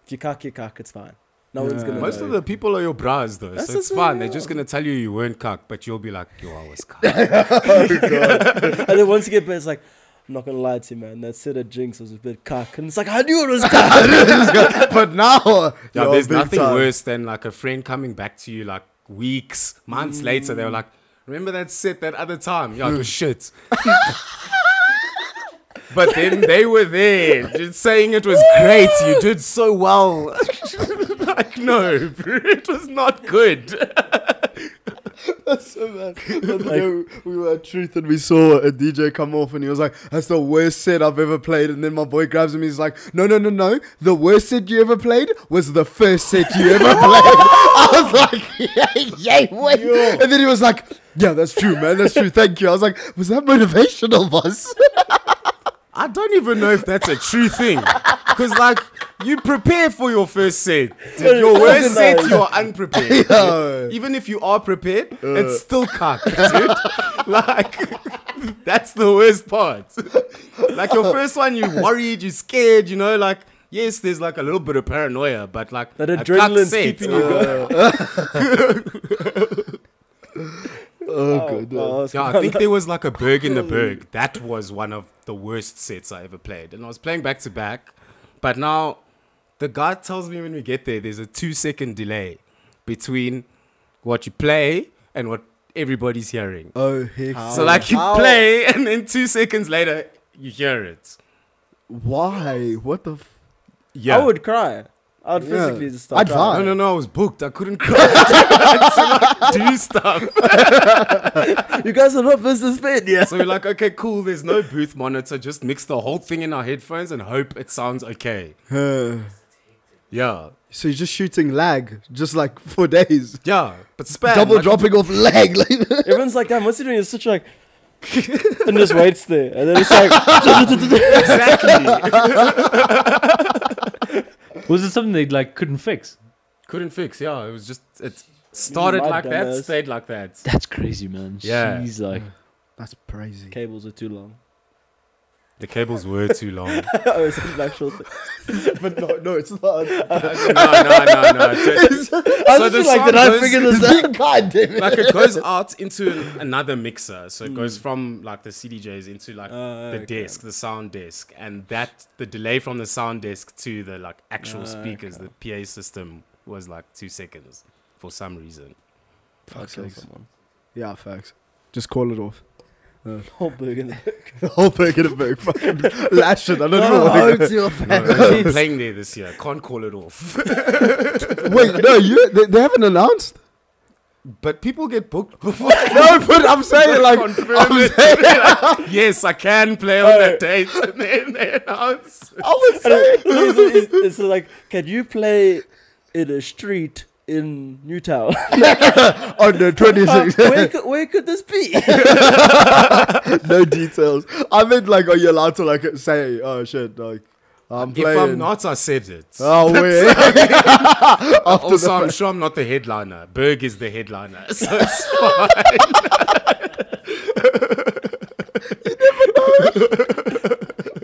[SPEAKER 1] If you cuck, it's fine. No one's gonna
[SPEAKER 3] Most
[SPEAKER 1] know.
[SPEAKER 3] of the people are your bras though,
[SPEAKER 1] That's
[SPEAKER 3] so it's
[SPEAKER 1] the
[SPEAKER 3] fine.
[SPEAKER 1] thing,
[SPEAKER 3] They're
[SPEAKER 1] yeah.
[SPEAKER 3] just gonna tell you weren't cuck, but you'll be like, yo, I was cuck.
[SPEAKER 1] And then once you get back, it's like, I'm not gonna lie to you, man. That set at Jinx was a bit cuck. And it's like, I knew it was cuck.
[SPEAKER 2] But now,
[SPEAKER 3] Yeah,
[SPEAKER 2] you're
[SPEAKER 3] there's
[SPEAKER 2] big
[SPEAKER 3] nothing
[SPEAKER 2] time.
[SPEAKER 3] worse than like a friend coming back to you like weeks, months later. They were like, remember that set that other time? Yeah, it was shit. But then they were there just saying it was great. You did so well. Like, no, bro, it was not good.
[SPEAKER 2] That's so bad. We were at Truth and we saw a DJ come off and he was like, "That's the worst set I've ever played." And then my boy grabs him. He's like, "No. The worst set you ever played was the first set you ever played." I was like, "Yay, wait!" And then he was like, "Yeah, that's true, man. That's true. Thank you." I was like, "Was that motivational, boss?"
[SPEAKER 3] I don't even know if that's a true thing. Because, like, you prepare for your first set. Your worst set, you're unprepared.
[SPEAKER 2] Yeah.
[SPEAKER 3] Even if you are prepared, it's still cocked, dude. Like, that's the worst part. Like, your first one, you're worried, you're scared, you know, like, yes, there's, like, a little bit of paranoia, but, like,
[SPEAKER 1] That adrenaline's keeping you going.
[SPEAKER 2] Oh, god.
[SPEAKER 3] Yeah, I think there was like a Berg in the Berg. That was one of the worst sets I ever played. And I was playing back to back. But now the guy tells me when we get there, there's a 2-second delay between what you play and what everybody's hearing.
[SPEAKER 2] Oh, heck.
[SPEAKER 3] So like you play and then 2 seconds later you hear it.
[SPEAKER 2] Why? What the
[SPEAKER 3] Yeah.
[SPEAKER 1] I would cry. I would physically just start
[SPEAKER 2] I'd
[SPEAKER 1] crying.
[SPEAKER 2] vibe.
[SPEAKER 3] No, I was booked. I couldn't cry. I had to like, do stuff.
[SPEAKER 1] You guys are not businessmen, yeah.
[SPEAKER 3] So we're like, okay, cool. There's no booth monitor. Just mix the whole thing in our headphones and hope it sounds okay. Yeah.
[SPEAKER 2] So you're just shooting lag, just like for days.
[SPEAKER 3] Yeah. But spam.
[SPEAKER 2] Double
[SPEAKER 3] like,
[SPEAKER 2] dropping off lag.
[SPEAKER 1] Everyone's like, damn, what's he doing? He's such like, and just waits there, and then it's like,
[SPEAKER 3] Exactly.
[SPEAKER 4] Was it something they like couldn't fix?
[SPEAKER 3] Couldn't fix. Yeah. It was just, it started
[SPEAKER 1] My
[SPEAKER 3] like that,
[SPEAKER 1] dumbass.
[SPEAKER 3] stayed like that.
[SPEAKER 4] That's crazy, man.
[SPEAKER 3] Yeah.
[SPEAKER 4] Jeez, like
[SPEAKER 2] That's crazy.
[SPEAKER 1] cables are too long.
[SPEAKER 3] The cables were too long.
[SPEAKER 1] Oh, it's an actual thing.
[SPEAKER 2] But no, it's not.
[SPEAKER 3] No.
[SPEAKER 1] I was just like, did I figure this out?
[SPEAKER 2] God damn it.
[SPEAKER 3] Like it goes out into another mixer, so it goes from like the CDJs into like the
[SPEAKER 1] okay.
[SPEAKER 3] desk, the sound desk, and that the delay from the sound desk to the like actual speakers, the PA system was like 2 seconds for some reason.
[SPEAKER 2] Fuck's
[SPEAKER 1] Kill
[SPEAKER 2] sakes.
[SPEAKER 1] someone.
[SPEAKER 2] Yeah, facts. Just call it off.
[SPEAKER 1] Whole Berg in the
[SPEAKER 2] The whole Berg in a Berg. Fucking lash it. I don't know what
[SPEAKER 1] to your
[SPEAKER 3] I'm playing there this year. Can't call it off.
[SPEAKER 2] Wait, no, they haven't announced?
[SPEAKER 3] But people get booked before.
[SPEAKER 2] No, but I'm saying like,
[SPEAKER 3] Confirm it. Like, yes, I can play on that date, and then they announce.
[SPEAKER 2] I was saying.
[SPEAKER 1] It's like, can you play in a street in Newtown?
[SPEAKER 2] On the 26th.
[SPEAKER 1] where could this be?
[SPEAKER 2] No details. I meant like, are you allowed to like say, oh shit, like, I'm playing.
[SPEAKER 3] If I'm not, I said it.
[SPEAKER 2] Oh, wait.
[SPEAKER 3] Also, I'm sure I'm not the headliner. Berg is the headliner, so it's fine.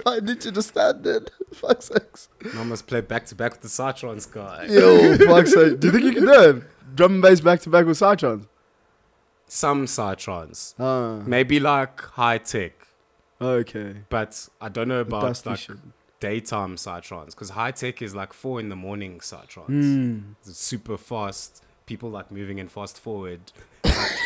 [SPEAKER 2] I need you to stand in. Fuck's sakes.
[SPEAKER 3] I must play back to back with the Cytrons guy.
[SPEAKER 2] Yo, fuck's sake. Do you think you can do it? Drum and bass back to back with Cytrons?
[SPEAKER 3] Some Cytrons.
[SPEAKER 2] Ah,
[SPEAKER 3] Maybe like high tech.
[SPEAKER 2] okay.
[SPEAKER 3] But I don't know about
[SPEAKER 2] Dusty
[SPEAKER 3] like
[SPEAKER 2] shit.
[SPEAKER 3] daytime Cytrons. Because high tech is like 4 a.m. Cytrons.
[SPEAKER 2] Mm.
[SPEAKER 3] It's super fast. People like moving in fast forward.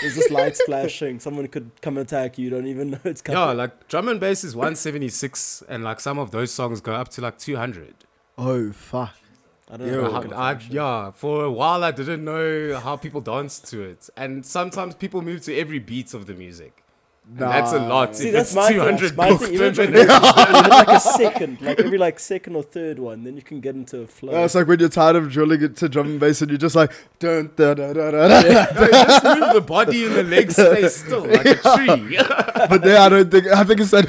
[SPEAKER 1] There's just lights flashing. Someone could come and attack you. You don't even know it's coming.
[SPEAKER 3] Yeah, like drum and bass is 176 and like some of those songs go up to like 200.
[SPEAKER 2] Oh, fuck.
[SPEAKER 1] I don't
[SPEAKER 2] Yo.
[SPEAKER 1] know.
[SPEAKER 3] Yeah, for a while I didn't know how people dance to it. And sometimes people move to every beat of the music. And that's a lot.
[SPEAKER 1] See,
[SPEAKER 3] if
[SPEAKER 1] that's
[SPEAKER 3] it's
[SPEAKER 1] my
[SPEAKER 3] 200
[SPEAKER 1] thing. My thing. Even
[SPEAKER 3] per
[SPEAKER 1] if
[SPEAKER 3] minute.
[SPEAKER 1] like a second, like every like second or third one, then you can get into a flow.
[SPEAKER 2] It's like when you're tired of drilling it to drum and bass and you're just like, dun, dun, dun, dun, dun, dun.
[SPEAKER 3] Just move the body and the legs stay still like a tree.
[SPEAKER 2] But there, I think it's that.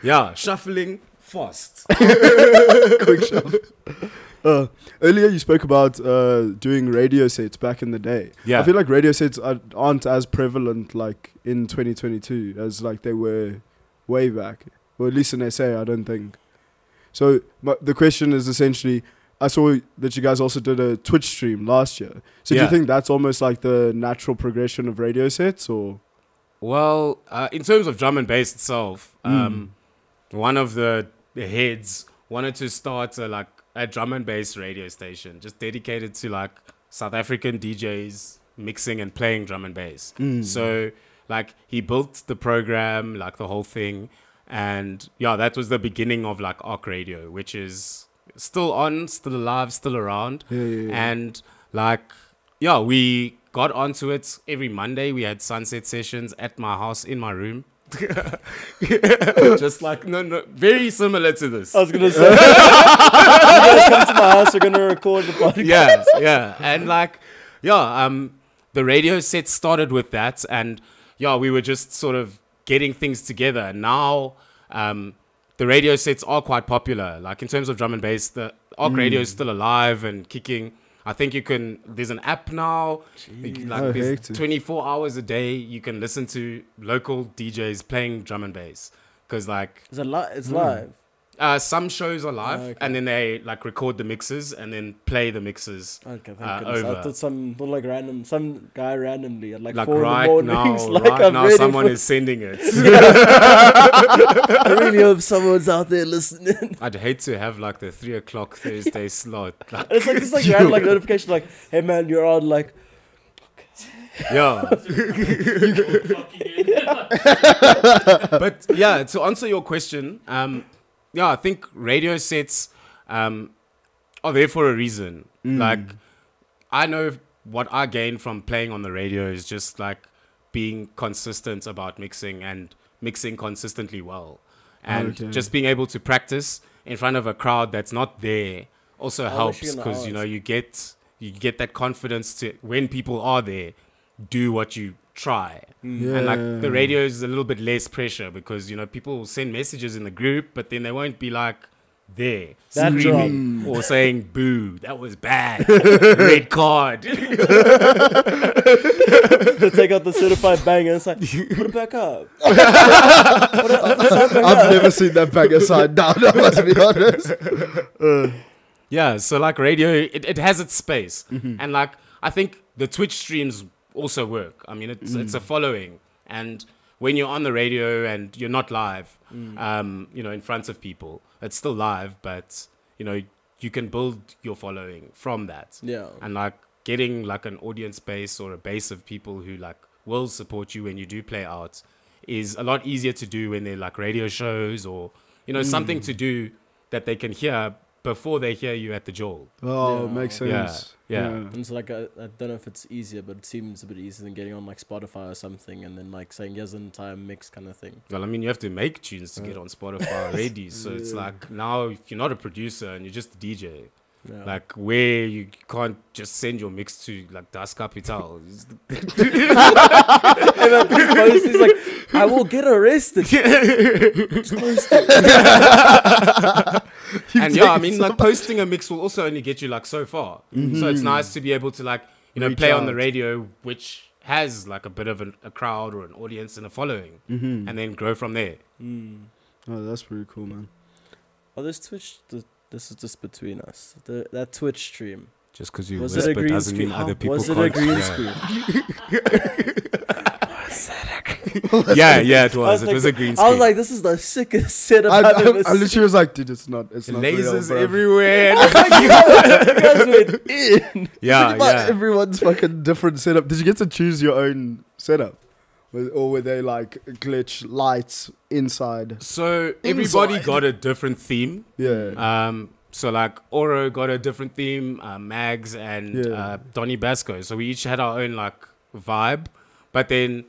[SPEAKER 3] Yeah, shuffling fast.
[SPEAKER 2] Quick shove. Earlier you spoke about doing radio sets back in the day.
[SPEAKER 3] Yeah.
[SPEAKER 2] I feel like radio sets aren't as prevalent like in 2022 as like they were way back, or at least in SA, I don't think. So the question is essentially, I saw that you guys also did a Twitch stream last year. So do
[SPEAKER 3] Yeah.
[SPEAKER 2] you think that's almost like the natural progression of radio sets, or?
[SPEAKER 3] Well, in terms of drum and bass itself, one of the heads wanted to start a drum and bass radio station just dedicated to like South African DJs mixing and playing drum and bass. So like he built the program, like the whole thing. And yeah, that was the beginning of like Arc Radio, which is still on, still alive, still around.
[SPEAKER 2] Yeah.
[SPEAKER 3] And like, yeah, we got onto it every Monday. We had sunset sessions at my house in my room. Just like no, very similar to this.
[SPEAKER 1] I was gonna say, you guys come to my house. We're gonna record the podcast.
[SPEAKER 3] Yeah, and like, the radio set started with that, and we were just sort of getting things together. And now, the radio sets are quite popular. Like in terms of drum and bass, the ARC radio is still alive and kicking. I think there's an app now, like there's 24 hours a day you can listen to local DJs playing drum and bass. Because like...
[SPEAKER 1] It's live?
[SPEAKER 3] Some shows are live, and then they like record the mixes and then play the mixes over.
[SPEAKER 1] I thought some guy randomly at like 4
[SPEAKER 3] right
[SPEAKER 1] in the mornings.
[SPEAKER 3] Now, right now someone is sending it.
[SPEAKER 1] I really hope someone's out there listening.
[SPEAKER 3] I'd hate to have like the 3 o'clock Thursday slot. Like,
[SPEAKER 1] it's like this random like notification like, hey man, you're on like.
[SPEAKER 3] Yeah. But yeah, to answer your question, I think radio sets are there for a reason. Like, I know what I gain from playing on the radio is just like being consistent about mixing and mixing consistently well. And just being able to practice in front of a crowd that's not there also helps, because you get that confidence to, when people are there, do what you try. And like the radio is a little bit less pressure, because people will send messages in the group, but then they won't be like there screaming or saying boo, that was bad, red card.
[SPEAKER 1] They take out the certified banger and it's like, put it back up.
[SPEAKER 2] I've never seen that banger side down, I must be honest.
[SPEAKER 3] Yeah, so like radio, it has its space. And like I think the Twitch streams also work. I mean, it's a following, and when you're on the radio and you're not live, in front of people, it's still live, but you can build your following from that. Yeah, and like getting like an audience base or a base of people who like will support you when you do play out is a lot easier to do when they're like radio shows or something to do that they can hear before they hear you at the joel.
[SPEAKER 2] Oh, makes sense.
[SPEAKER 3] Yeah.
[SPEAKER 1] And so like I don't know if it's easier, but it seems a bit easier than getting on like Spotify or something and then like saying here's an entire mix kind of thing.
[SPEAKER 3] Well, I mean, you have to make tunes to get on Spotify already. So it's like now if you're not a producer and you're just a DJ, like where you can't just send your mix to like Das Kapital.
[SPEAKER 1] And then he's like, I will get arrested. Just post it.
[SPEAKER 3] And I mean, like posting a mix will also only get you like so far. So it's nice to be able to like play on the radio, which has like a bit of a crowd or an audience and a following, and then grow from there.
[SPEAKER 2] Oh, that's pretty cool, man.
[SPEAKER 1] Oh, this Twitch, this is just between us. That Twitch stream.
[SPEAKER 3] Just because you whisper doesn't mean other people
[SPEAKER 1] can't.
[SPEAKER 3] Was it a green
[SPEAKER 1] screen?
[SPEAKER 3] Yeah, it was. It was a green screen.
[SPEAKER 1] I was like, this is the sickest setup I've ever seen.
[SPEAKER 2] I literally was like, dude, it's not
[SPEAKER 3] lasers
[SPEAKER 2] real,
[SPEAKER 3] everywhere.
[SPEAKER 1] You guys went in.
[SPEAKER 3] Yeah.
[SPEAKER 2] Everyone's fucking different setup. Did you get to choose your own setup? Or were they like glitch lights inside?
[SPEAKER 3] So everybody got a different theme.
[SPEAKER 2] Yeah.
[SPEAKER 3] So like Oro got a different theme, Mags and Donny Basco. So we each had our own like vibe, but then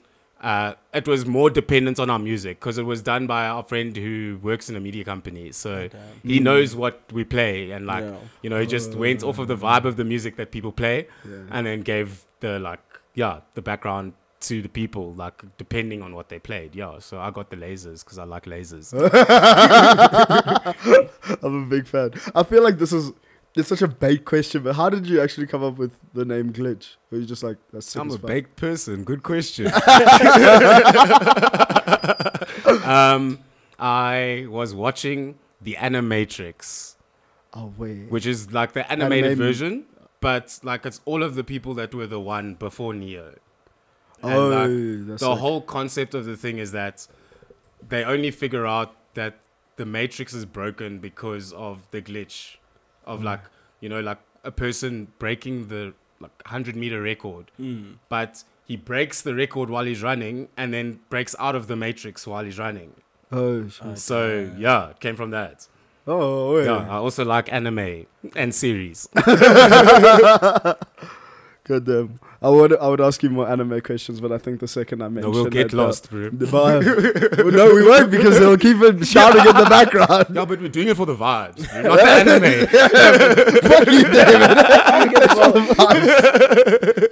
[SPEAKER 3] it was more dependent on our music because it was done by our friend who works in a media company. So he knows what we play, and like he just went off of the vibe of the music that people play, and then gave the the background to the people, like depending on what they played. So I got the lasers because I like lasers.
[SPEAKER 2] I'm a big fan. I feel like it's such a baked question, but how did you actually come up with the name Glitch? Were you just like, that's
[SPEAKER 3] I'm a baked person. Good question. I was watching the Animatrix.
[SPEAKER 2] Oh wait.
[SPEAKER 3] Which is like the animated version, but like it's all of the people that were the one before Neo. And
[SPEAKER 2] that's
[SPEAKER 3] the whole concept of the thing is that they only figure out that the Matrix is broken because of the glitch of like a person breaking the 100-meter record, but he breaks the record while he's running and then breaks out of the Matrix while he's running.
[SPEAKER 2] Oh shit.
[SPEAKER 3] So it came from that.
[SPEAKER 2] Oh yeah.
[SPEAKER 3] I also like anime and series.
[SPEAKER 2] Good God damn. I would ask you more anime questions, but I think the second I mention
[SPEAKER 3] No, we'll get
[SPEAKER 2] that,
[SPEAKER 3] lost, bro.
[SPEAKER 2] No, we won't because they'll keep it shouting in the background.
[SPEAKER 3] Yeah, but we're doing it for the vibes, bro, not the anime.
[SPEAKER 2] Fuck you, David.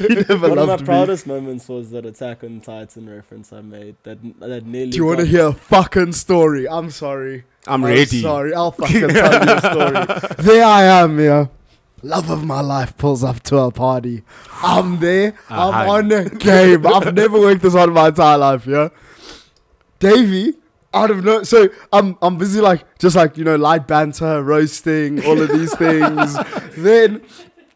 [SPEAKER 2] You never
[SPEAKER 1] One of my
[SPEAKER 2] loved me.
[SPEAKER 1] proudest moments was that Attack on Titan reference I made. That nearly.
[SPEAKER 2] Do you want to
[SPEAKER 1] got-
[SPEAKER 2] hear a fucking story? I'm sorry.
[SPEAKER 3] I'm ready.
[SPEAKER 2] Sorry, I'll fucking tell you a story. There I am, yeah. Love of my life pulls up to a party. I'm there. I'm on a game. I've never worked this hard in my entire life, yeah. Davey, out of no, so I'm busy just light banter, roasting, all of these things. Then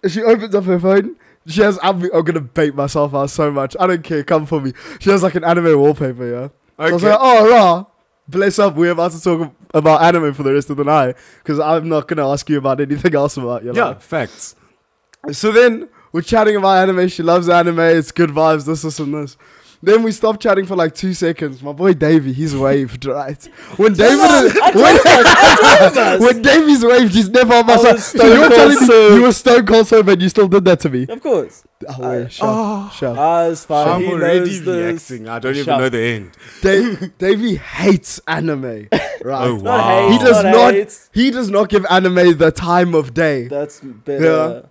[SPEAKER 2] she opens up her phone. She has. I'm gonna bait myself out so much. I don't care. Come for me. She has like an anime wallpaper, yeah. So I was like, oh, rah. Bless up, we're about to talk about anime for the rest of the night because I'm not going to ask you about anything else about your
[SPEAKER 3] Yeah,
[SPEAKER 2] life.
[SPEAKER 3] facts.
[SPEAKER 2] So then we're chatting about anime. She loves anime. It's good vibes, this, and this. Then we stopped chatting for like 2 seconds. My boy Davey, he's waved, right? When David, when Davey's waved, he's never on my side. So you're telling me you were stone cold sober and you still did that to me?
[SPEAKER 1] Of course.
[SPEAKER 2] Shut.
[SPEAKER 1] It's fine.
[SPEAKER 3] I'm
[SPEAKER 1] He
[SPEAKER 3] already
[SPEAKER 1] knows this.
[SPEAKER 3] reacting. I don't even
[SPEAKER 1] Shut.
[SPEAKER 3] know the end.
[SPEAKER 2] Davey hates anime, right?
[SPEAKER 3] Oh,
[SPEAKER 1] Not
[SPEAKER 3] wow.
[SPEAKER 1] hate,
[SPEAKER 2] He does
[SPEAKER 1] not
[SPEAKER 2] not.
[SPEAKER 1] hate.
[SPEAKER 2] He does not give anime the time of day.
[SPEAKER 1] That's better.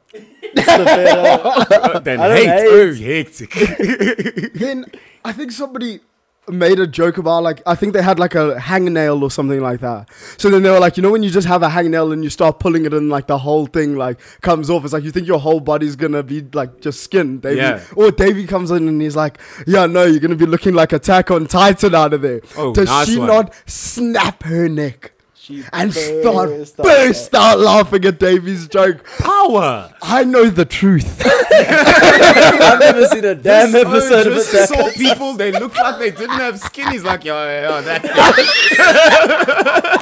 [SPEAKER 1] That's the better.
[SPEAKER 3] Then
[SPEAKER 1] I don't
[SPEAKER 3] hate. Oh, hectic.
[SPEAKER 2] Then I think somebody made a joke about I think they had like a hangnail or something like that. So then they were like, when you just have a hangnail and you start pulling it and like the whole thing comes off. It's like you think your whole body's gonna be like just skin. Davey.
[SPEAKER 3] Yeah.
[SPEAKER 2] Or Davey comes in and he's like, yeah, no, you're gonna be looking like Attack on Titan out of there.
[SPEAKER 3] Oh,
[SPEAKER 2] Does
[SPEAKER 3] nice
[SPEAKER 2] she
[SPEAKER 3] one.
[SPEAKER 2] not snap her neck?
[SPEAKER 1] She
[SPEAKER 2] And
[SPEAKER 1] burst
[SPEAKER 2] burst out laughing at Davey's joke.
[SPEAKER 3] Power.
[SPEAKER 2] I know the truth.
[SPEAKER 1] I've never seen a damn episode of
[SPEAKER 3] just
[SPEAKER 1] Attack.
[SPEAKER 3] saw people, they looked like they didn't have skin. He's like, yo, that.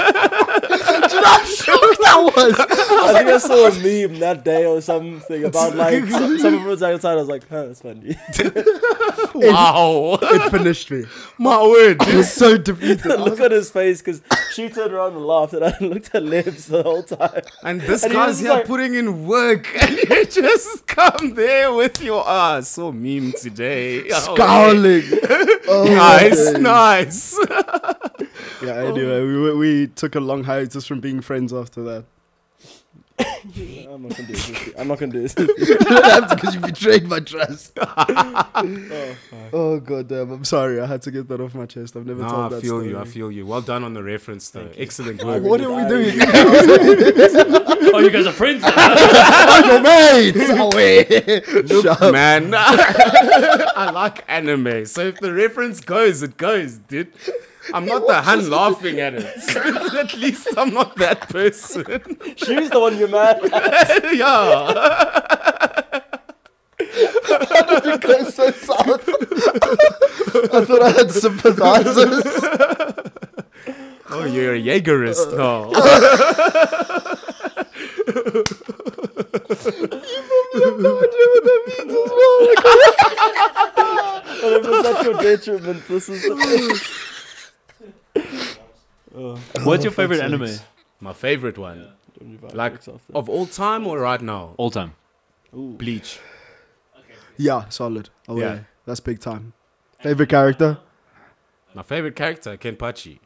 [SPEAKER 2] How shocked I was.
[SPEAKER 1] I think I saw a meme that day or something about someone from Attack on Titan. I was like, that's funny.
[SPEAKER 3] Wow.
[SPEAKER 2] It finished me.
[SPEAKER 3] My word.
[SPEAKER 2] I was so defeated. I was
[SPEAKER 1] Look at his face because she turned around and laughed and I looked at lips the whole time.
[SPEAKER 3] And this
[SPEAKER 1] And he
[SPEAKER 3] guy's
[SPEAKER 1] was
[SPEAKER 3] here
[SPEAKER 1] like-
[SPEAKER 3] putting in work, and you just come there with your so meme today. Oh,
[SPEAKER 2] scowling. Oh,
[SPEAKER 3] Nice,
[SPEAKER 2] days.
[SPEAKER 3] nice.
[SPEAKER 2] Yeah, anyway, we took a long hiatus from being friends after that.
[SPEAKER 1] I'm not gonna do this. I'm not gonna do this.
[SPEAKER 2] That's because you betrayed my trust.
[SPEAKER 1] Oh, fuck.
[SPEAKER 2] Oh, god damn. I'm sorry. I had to get that off my chest. I've never
[SPEAKER 3] No,
[SPEAKER 2] told
[SPEAKER 3] I
[SPEAKER 2] that
[SPEAKER 3] feel
[SPEAKER 2] story.
[SPEAKER 3] you. I feel you. Well done on the reference, though. Excellent work.
[SPEAKER 2] What are we doing?
[SPEAKER 4] Oh, you guys are friends now.
[SPEAKER 2] I'm your mate. Oh, wait.
[SPEAKER 3] Look, man, I like anime. So if the reference goes, it goes, dude. I'm not the hun laughing at it. At least I'm not that person.
[SPEAKER 1] She's the one you're mad at.
[SPEAKER 3] Yeah.
[SPEAKER 2] It goes so south. I thought I had sympathizers.
[SPEAKER 3] Oh, you're a Jaegerist. Oh.
[SPEAKER 2] No idea what that means as well.
[SPEAKER 1] But if it's at your detriment, this is the
[SPEAKER 4] What's your favorite anime?
[SPEAKER 3] My favorite one. Like,
[SPEAKER 1] Like,
[SPEAKER 3] of all time or right now?
[SPEAKER 4] All time.
[SPEAKER 3] Bleach.
[SPEAKER 2] Yeah, solid. Oh,
[SPEAKER 3] Yeah.
[SPEAKER 2] yeah. That's big time. Favorite character?
[SPEAKER 3] My favorite character, Kenpachi.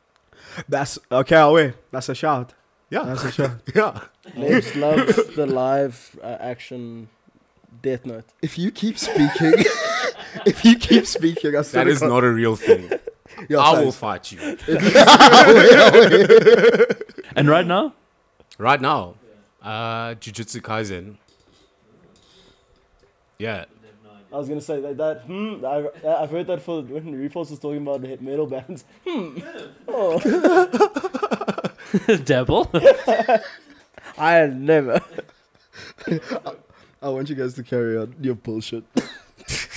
[SPEAKER 2] That's okay. I'll wait. That's a shout.
[SPEAKER 3] Yeah.
[SPEAKER 2] That's a shout.
[SPEAKER 3] Yeah.
[SPEAKER 1] Lebs loves the live action Death Note.
[SPEAKER 2] If you keep speaking, I swear
[SPEAKER 3] That is not a real thing.
[SPEAKER 2] Yeah,
[SPEAKER 3] I
[SPEAKER 2] thanks.
[SPEAKER 3] will fight you.
[SPEAKER 4] And right now?
[SPEAKER 3] Right now, Jujutsu Kaisen. Yeah.
[SPEAKER 1] I was gonna say I've heard that for when Repulse was talking about the metal bands. Oh,
[SPEAKER 4] Dabble.
[SPEAKER 1] I had never.
[SPEAKER 2] I want you guys to carry on your bullshit.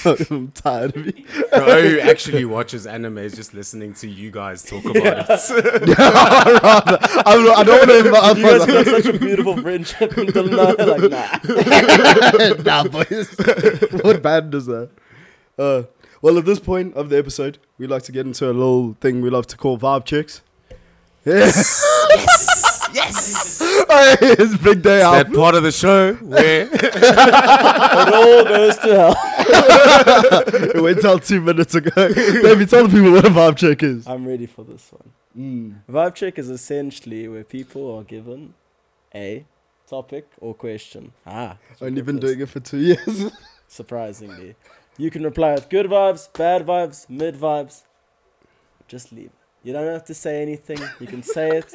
[SPEAKER 2] I'm tired of it.
[SPEAKER 3] Bro who actually watches anime is just listening to you guys talk about it.
[SPEAKER 2] I don't want to.
[SPEAKER 1] You guys got such a beautiful friendship until now. Like, nah.
[SPEAKER 2] Nah, boys. What band is that? Well, at this point of the episode, we like to get into a little thing we love to call vibe checks. Yes.
[SPEAKER 3] Yes.
[SPEAKER 2] It's big day out.
[SPEAKER 3] That part of the show where
[SPEAKER 1] It all goes to hell.
[SPEAKER 2] It went out 2 minutes ago. Baby, tell the people what a vibe check is.
[SPEAKER 1] I'm ready for this one. Vibe check is essentially where people are given a topic or question.
[SPEAKER 2] Only been doing it for 2 years.
[SPEAKER 1] Surprisingly. You can reply with good vibes, bad vibes, mid vibes. Just leave. You don't have to say anything. You can say it.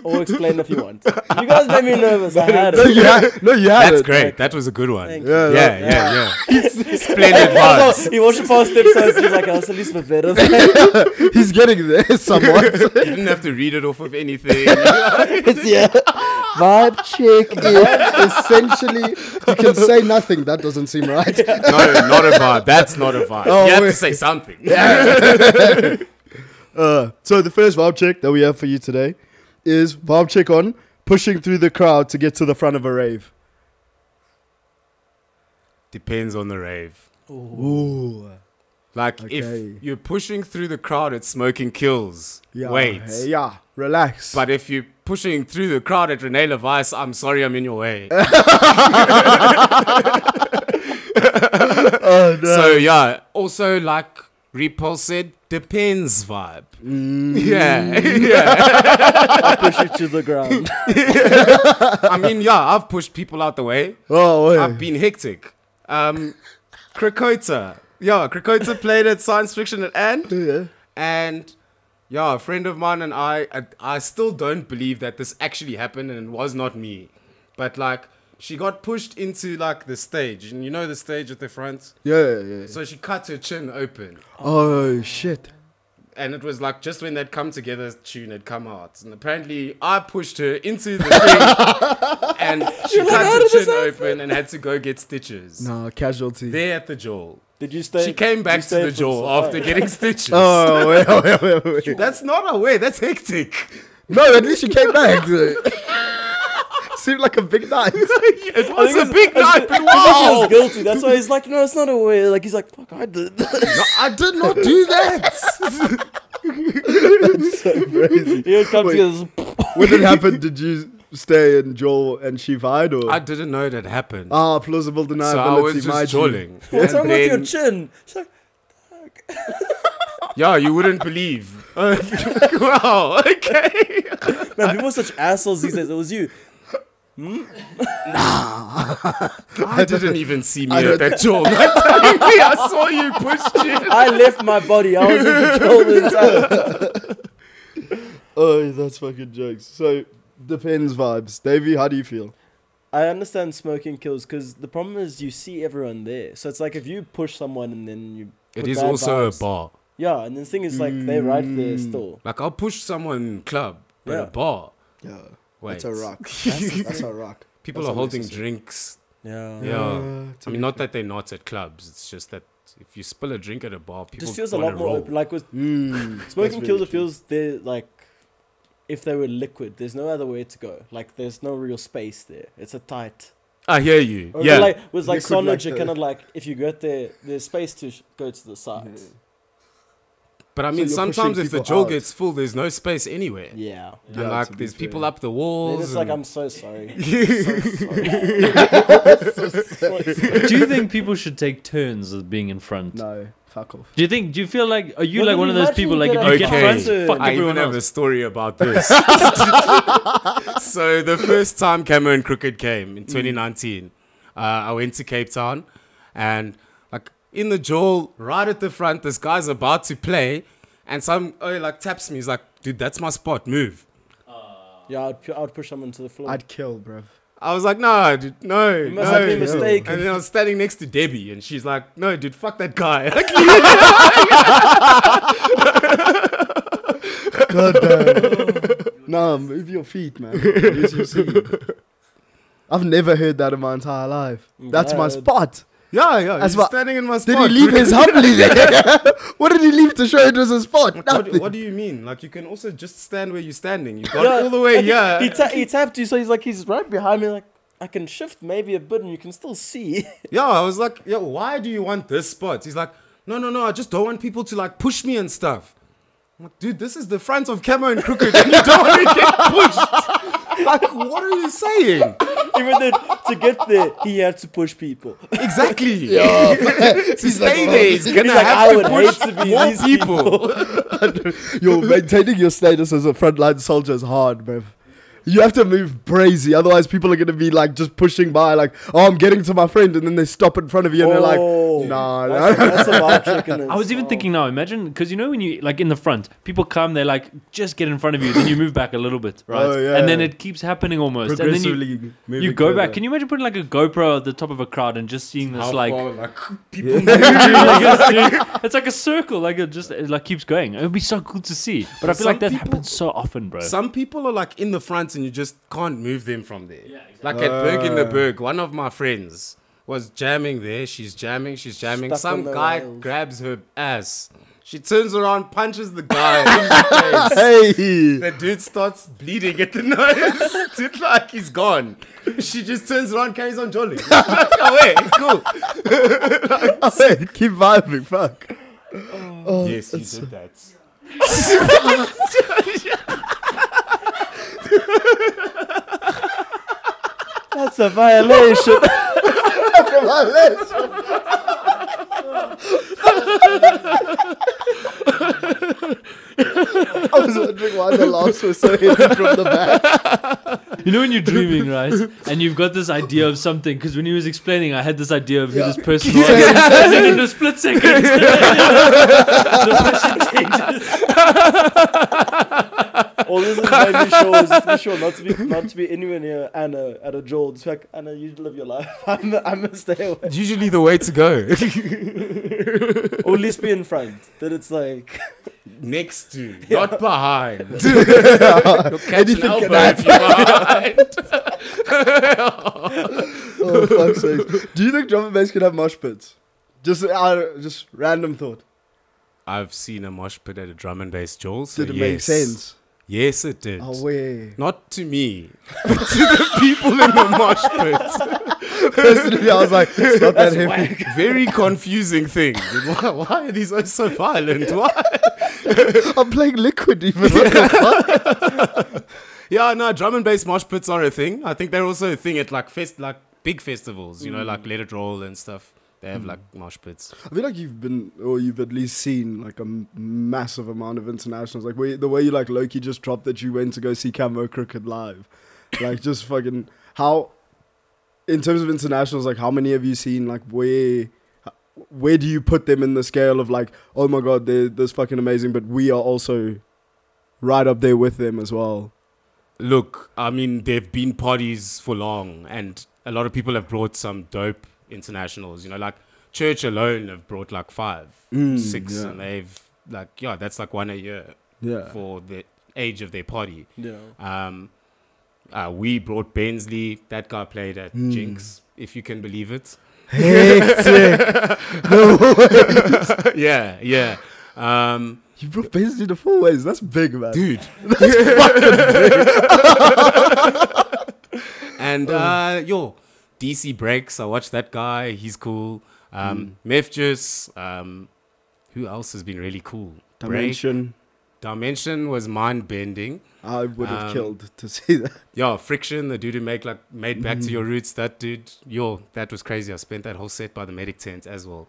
[SPEAKER 1] Or explain if you want. You guys made me nervous. I had it.
[SPEAKER 2] You had
[SPEAKER 3] that's
[SPEAKER 2] it.
[SPEAKER 3] great. That was a good one.
[SPEAKER 1] Thank
[SPEAKER 2] Yeah,
[SPEAKER 3] Yeah. Splendid vibes.
[SPEAKER 1] He watched the past episodes. He's like, I was at least a bit better.
[SPEAKER 2] He's getting there somewhat.
[SPEAKER 3] You didn't have to read it off of anything.
[SPEAKER 2] Vibe check is essentially you can say nothing. That doesn't seem right.
[SPEAKER 3] No, not a vibe. That's not a vibe.
[SPEAKER 2] Oh,
[SPEAKER 3] you have
[SPEAKER 2] wait.
[SPEAKER 3] to say something.
[SPEAKER 2] So the first vibe check that we have for you today is vibe check on pushing through the crowd to get to the front of a rave.
[SPEAKER 3] Depends on the rave.
[SPEAKER 2] Ooh.
[SPEAKER 3] Like
[SPEAKER 2] Okay.
[SPEAKER 3] if you're pushing through the crowd at Smoking Kills,
[SPEAKER 2] Yeah.
[SPEAKER 3] wait.
[SPEAKER 2] Yeah. Relax.
[SPEAKER 3] But if you're pushing through the crowd at Renee Levice, I'm sorry, I'm in your way.
[SPEAKER 2] Oh, no.
[SPEAKER 3] So yeah, also like Repul said, depends vibe. Yeah.
[SPEAKER 1] I push you to the ground.
[SPEAKER 3] I mean, yeah, I've pushed people out the way.
[SPEAKER 2] Oh, wait.
[SPEAKER 3] I've been hectic. Krakota. Yeah, Krakota played at Science Fiction at Ant.
[SPEAKER 2] Yeah.
[SPEAKER 3] And yeah, a friend of mine and I still don't believe that this actually happened and it was not me. But like, she got pushed into like the stage. And you know the stage at the front?
[SPEAKER 2] Yeah.
[SPEAKER 3] So she cut her chin open.
[SPEAKER 2] Oh, shit.
[SPEAKER 3] And it was like just when that Come Together tune had come out. And apparently I pushed her into the thing. And she cut her chin open and had to go get stitches.
[SPEAKER 2] No, casualty.
[SPEAKER 3] There at the Joel.
[SPEAKER 1] Did you stay?
[SPEAKER 3] She came back to the Joel after getting stitches.
[SPEAKER 2] Oh, wait.
[SPEAKER 3] That's not a way. That's hectic.
[SPEAKER 2] No, at least you came back. Seemed like a big night.
[SPEAKER 3] It was a big night, but
[SPEAKER 1] He
[SPEAKER 3] wow.
[SPEAKER 1] was guilty. That's why he's like, no, it's not a way. Like he's like, fuck, I did.
[SPEAKER 3] No, I did not do that.
[SPEAKER 2] So crazy.
[SPEAKER 1] He would come
[SPEAKER 2] Wait.
[SPEAKER 1] together.
[SPEAKER 2] When it happened, did you stay in Joel and she vied or?
[SPEAKER 3] I didn't know that happened.
[SPEAKER 2] Plausible
[SPEAKER 3] So
[SPEAKER 2] deniability.
[SPEAKER 3] I was
[SPEAKER 2] my
[SPEAKER 3] just
[SPEAKER 2] G.
[SPEAKER 3] jolling.
[SPEAKER 1] What's
[SPEAKER 3] And
[SPEAKER 1] wrong with your
[SPEAKER 3] then-
[SPEAKER 1] chin? She's like,
[SPEAKER 3] Yeah, you wouldn't believe. Wow, okay.
[SPEAKER 1] man, people are such assholes these days. It was you.
[SPEAKER 3] I didn't even see me at that Joel. I saw you push it.
[SPEAKER 1] I left my body. I was in control the entire.
[SPEAKER 2] Oh, that's fucking jokes. So, depends vibes. Davey, how do you feel?
[SPEAKER 1] I understand smoking kills because the problem is you see everyone there. So it's like if you push someone and then you.
[SPEAKER 3] It
[SPEAKER 1] put
[SPEAKER 3] is
[SPEAKER 1] bad
[SPEAKER 3] also
[SPEAKER 1] vibes.
[SPEAKER 3] a bar.
[SPEAKER 1] Yeah, and the thing is like they're right there still.
[SPEAKER 3] Like I'll push someone in club, but
[SPEAKER 1] Yeah.
[SPEAKER 3] a bar.
[SPEAKER 2] Yeah,
[SPEAKER 3] Wait,
[SPEAKER 2] that's a rock. That's a rock.
[SPEAKER 3] people
[SPEAKER 2] That's
[SPEAKER 3] are holding
[SPEAKER 2] unnecessary.
[SPEAKER 3] drinks.
[SPEAKER 1] Yeah.
[SPEAKER 3] Yeah.
[SPEAKER 2] it's
[SPEAKER 3] I mean, not that they're not at clubs. It's just that if you spill a drink at a bar,
[SPEAKER 1] It
[SPEAKER 3] people
[SPEAKER 1] just feels a
[SPEAKER 3] wanna
[SPEAKER 1] lot more
[SPEAKER 3] roll.
[SPEAKER 1] open. Like with
[SPEAKER 2] That's
[SPEAKER 1] smoking
[SPEAKER 2] very
[SPEAKER 1] kills, it
[SPEAKER 2] true.
[SPEAKER 1] feels they're like if they were liquid, there's no other way to go. Like there's no real space there. It's a tight.
[SPEAKER 3] I hear you.
[SPEAKER 1] Or
[SPEAKER 3] Yeah.
[SPEAKER 1] like with like
[SPEAKER 2] Liquid
[SPEAKER 1] solid,
[SPEAKER 2] like
[SPEAKER 1] you
[SPEAKER 2] the-
[SPEAKER 1] kind of like if you get there, there's space to go to the sides.
[SPEAKER 3] But I
[SPEAKER 2] So
[SPEAKER 3] mean,
[SPEAKER 2] you're
[SPEAKER 3] sometimes
[SPEAKER 2] pushing
[SPEAKER 3] if the
[SPEAKER 2] people
[SPEAKER 3] jaw
[SPEAKER 2] out.
[SPEAKER 3] gets full, there's no space anywhere.
[SPEAKER 1] Yeah.
[SPEAKER 3] And
[SPEAKER 2] Yeah, to
[SPEAKER 3] like,
[SPEAKER 2] be
[SPEAKER 3] there's
[SPEAKER 2] fair.
[SPEAKER 3] people up the
[SPEAKER 1] Then
[SPEAKER 3] walls.
[SPEAKER 1] it's like
[SPEAKER 3] and-
[SPEAKER 1] I'm so sorry.
[SPEAKER 4] Do you think people should take turns as being in front?
[SPEAKER 2] No, fuck off.
[SPEAKER 4] Do you feel like are you
[SPEAKER 1] No,
[SPEAKER 4] like
[SPEAKER 1] but
[SPEAKER 4] one of those
[SPEAKER 1] imagine
[SPEAKER 4] people
[SPEAKER 1] you
[SPEAKER 4] like
[SPEAKER 1] get
[SPEAKER 4] if you
[SPEAKER 1] a
[SPEAKER 4] get
[SPEAKER 3] Okay.
[SPEAKER 4] front,
[SPEAKER 1] concert.
[SPEAKER 4] fuck
[SPEAKER 3] I even
[SPEAKER 4] everyone
[SPEAKER 3] have a
[SPEAKER 4] else?
[SPEAKER 3] story about this. So the first time Cameron Crooked came in 2019, I went to Cape Town, and like in the Joel, right at the front, this guy's about to play, and some like taps me. He's like, "Dude, that's my spot. Move."
[SPEAKER 1] Yeah, I'd push someone to the floor.
[SPEAKER 2] I'd kill, bruv.
[SPEAKER 3] I was like, "No, dude, no,
[SPEAKER 1] You must
[SPEAKER 3] no."
[SPEAKER 1] have been mistaken.
[SPEAKER 3] And then I was standing next to Debbie, and she's like, "No, dude, fuck that guy."
[SPEAKER 2] God damn. Nah, move your feet, man. Use your seat. I've never heard that in my entire life. That's my
[SPEAKER 1] Glad.
[SPEAKER 2] spot.
[SPEAKER 3] yeah.
[SPEAKER 2] That's
[SPEAKER 3] He's
[SPEAKER 2] what-
[SPEAKER 3] standing in my
[SPEAKER 2] Did
[SPEAKER 3] spot.
[SPEAKER 2] he leave his humbly there? What did he leave to show it was a spot? Nothing.
[SPEAKER 3] What do you mean? Like, you can also just stand where you're standing. You got
[SPEAKER 1] Yeah,
[SPEAKER 3] all the way
[SPEAKER 1] like,
[SPEAKER 3] here.
[SPEAKER 1] He tapped you, so he's right behind me. Like I can shift maybe a bit, and you can still see.
[SPEAKER 3] Yeah, I was like, why do you want this spot? He's like, no, I just don't want people to like push me and stuff. I'm like, dude, this is the front of Camo and Crooked and you don't want to get pushed. Like, what are you saying?
[SPEAKER 1] Even then, to get there, he had to push people.
[SPEAKER 3] Exactly.
[SPEAKER 2] Yeah.
[SPEAKER 3] To stay there, he's gonna
[SPEAKER 1] like, I
[SPEAKER 3] have
[SPEAKER 1] would
[SPEAKER 3] to
[SPEAKER 1] hate
[SPEAKER 3] push
[SPEAKER 1] to be
[SPEAKER 3] more
[SPEAKER 1] these
[SPEAKER 3] people.
[SPEAKER 2] Yo, maintaining your status as a frontline soldier is hard, bro. You have to move crazy, otherwise people are gonna be like just pushing by, like, oh, I'm getting to my friend, and then they stop in front of you, and they're like, nah.
[SPEAKER 1] That's a vibe check.
[SPEAKER 4] I was even thinking now, imagine, because you know when you, like in the front, people come, they're like, just get in front of you, then you move back a little bit, right?
[SPEAKER 2] Oh, yeah.
[SPEAKER 4] And then it keeps happening almost. And then you go back. Can you imagine putting like a GoPro at the top of a crowd and just seeing this
[SPEAKER 3] people
[SPEAKER 4] it's like a circle, like it like keeps going. It would be so cool to see. But I feel like that happens so often, bro.
[SPEAKER 3] Some people are like in the front and you just can't move them from there. Yeah, exactly. Like at Berg in the Berg, one of my friends was jamming there. She's jamming.
[SPEAKER 1] Stuck
[SPEAKER 3] Some
[SPEAKER 1] on
[SPEAKER 3] guy
[SPEAKER 1] rails.
[SPEAKER 3] grabs her ass. She turns around, punches the guy in the face.
[SPEAKER 2] Hey.
[SPEAKER 3] The dude starts bleeding at the nose. Dude, like he's gone. She just turns around, carries on jolly. Oh, wait, cool.
[SPEAKER 2] Hey, keep vibing, fuck. Oh,
[SPEAKER 3] Yes, you did that.
[SPEAKER 1] That's a violation.
[SPEAKER 2] I was wondering why the laughs were so heavy from the back.
[SPEAKER 4] You know when you're dreaming, right? And you've got this idea of something, because when he was explaining, I had this idea of who this person was. And then in a split second, the person changes.
[SPEAKER 1] All this is making sure not to be anywhere near Anna at a jolt. It's like, Anna, you live your life. I'm gonna stay away.
[SPEAKER 3] It's usually the way to go.
[SPEAKER 1] Or at least be in front. That it's like
[SPEAKER 3] Next to, not behind. You'll catch
[SPEAKER 2] Anything
[SPEAKER 3] an elbow
[SPEAKER 2] can
[SPEAKER 3] if you're behind.
[SPEAKER 2] Oh, fuck's sake. Do you think drum and bass can have mosh pits? Just random thought.
[SPEAKER 3] I've seen a mosh pit at a drum and bass jols. So
[SPEAKER 2] Did it make sense?
[SPEAKER 3] Yes, it did.
[SPEAKER 2] Oh, way.
[SPEAKER 3] Not to me, but to the people in the mosh pit.
[SPEAKER 2] Personally, I was like, it's not that heavy.
[SPEAKER 3] Very confusing thing. Why are these guys so violent? Why?
[SPEAKER 2] I'm playing Liquid even. What the fuck?
[SPEAKER 3] Yeah, no, drum and bass mosh pits are a thing. I think they're also a thing at like big festivals, you know, like Let It Roll and stuff. They have like mosh pits.
[SPEAKER 2] I feel like you've at least seen like a massive amount of internationals. Like the way you like Loki just dropped that you went to go see Camo Crooked live. Like just fucking how, in terms of internationals, like how many have you seen? Like where do you put them in the scale of like, oh my god, they're fucking amazing, but we are also right up there with them as well.
[SPEAKER 3] Look, I mean, they've been parties for long, and a lot of people have brought some dope internationals. You know, like Church alone have brought like 5, 6,
[SPEAKER 2] yeah.
[SPEAKER 3] and they've like, yeah, that's like one a year for the age of their party.
[SPEAKER 1] Yeah.
[SPEAKER 3] We brought Bensley. That guy played at Jinx, if you can believe it.
[SPEAKER 2] Hectic. No way.
[SPEAKER 3] Yeah.
[SPEAKER 2] You brought Bensley to 4 ways. That's big, man.
[SPEAKER 3] Dude.
[SPEAKER 2] That's fucking big.
[SPEAKER 3] And DC Breaks, I watched that guy. He's cool. Mefjus. Who else has been really cool? Dimension was mind-bending.
[SPEAKER 2] I would have killed to see that.
[SPEAKER 3] Yeah, Friction, the dude who made Back to Your Roots. That dude, that was crazy. I spent that whole set by the medic tent as well.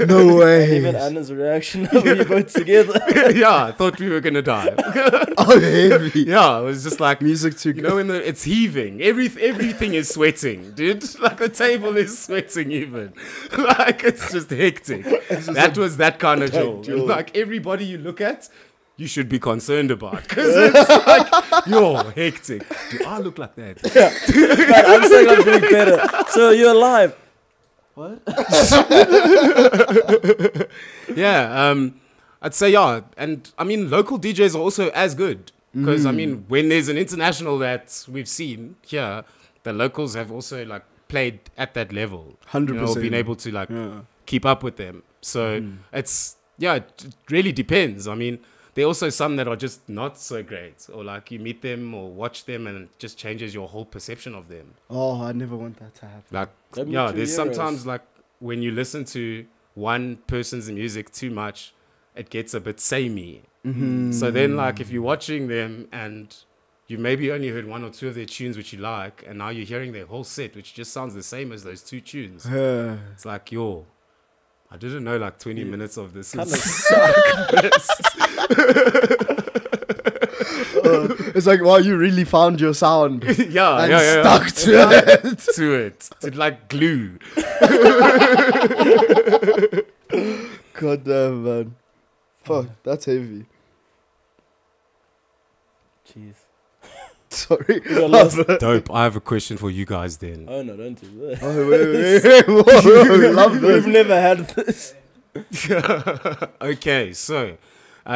[SPEAKER 2] No way.
[SPEAKER 1] Even Anna's reaction when you both together.
[SPEAKER 3] Yeah, I thought we were gonna die.
[SPEAKER 2] Oh, heavy.
[SPEAKER 3] Yeah, it was just like
[SPEAKER 2] Music too.
[SPEAKER 3] you know, when it's heaving, everything is sweating, dude. Like the table is sweating, even. Like it's just hectic. That was that kind of jolt. Like everybody you look at, you should be concerned about, because it's like hectic. Do I look like that?
[SPEAKER 1] Yeah. But I'm saying I'm doing better. So you're alive. What?
[SPEAKER 3] Yeah, I'd say and I mean local DJs are also as good, because I mean when there's an international that we've seen here, the locals have also like played at that level,
[SPEAKER 2] 100%.
[SPEAKER 3] been able to like keep up with them. So it really depends. I mean, there are also some that are just not so great, or like you meet them or watch them and it just changes your whole perception of them.
[SPEAKER 2] Oh, I never want that to happen.
[SPEAKER 3] Like,
[SPEAKER 1] That'd be 2
[SPEAKER 3] there's
[SPEAKER 1] years.
[SPEAKER 3] sometimes like when you listen to one person's music too much, it gets a bit samey. So then, like, if you're watching them and you maybe only heard one or two of their tunes which you like, and now you're hearing their whole set, which just sounds the same as those two tunes. It's like, yo, I didn't know like 20 minutes of this.
[SPEAKER 1] Kind of suck.
[SPEAKER 2] It's like, wow, you really found your sound.
[SPEAKER 3] yeah,
[SPEAKER 2] Stuck to it.
[SPEAKER 3] To it. To like glue.
[SPEAKER 2] God damn, man. Fuck, that's heavy.
[SPEAKER 1] Jeez.
[SPEAKER 2] Sorry.
[SPEAKER 3] Dope. I have a question for you guys then.
[SPEAKER 1] Oh no, don't do that.
[SPEAKER 2] Oh, wait. Whoa, we love this.
[SPEAKER 1] We've never had this.
[SPEAKER 3] Okay, so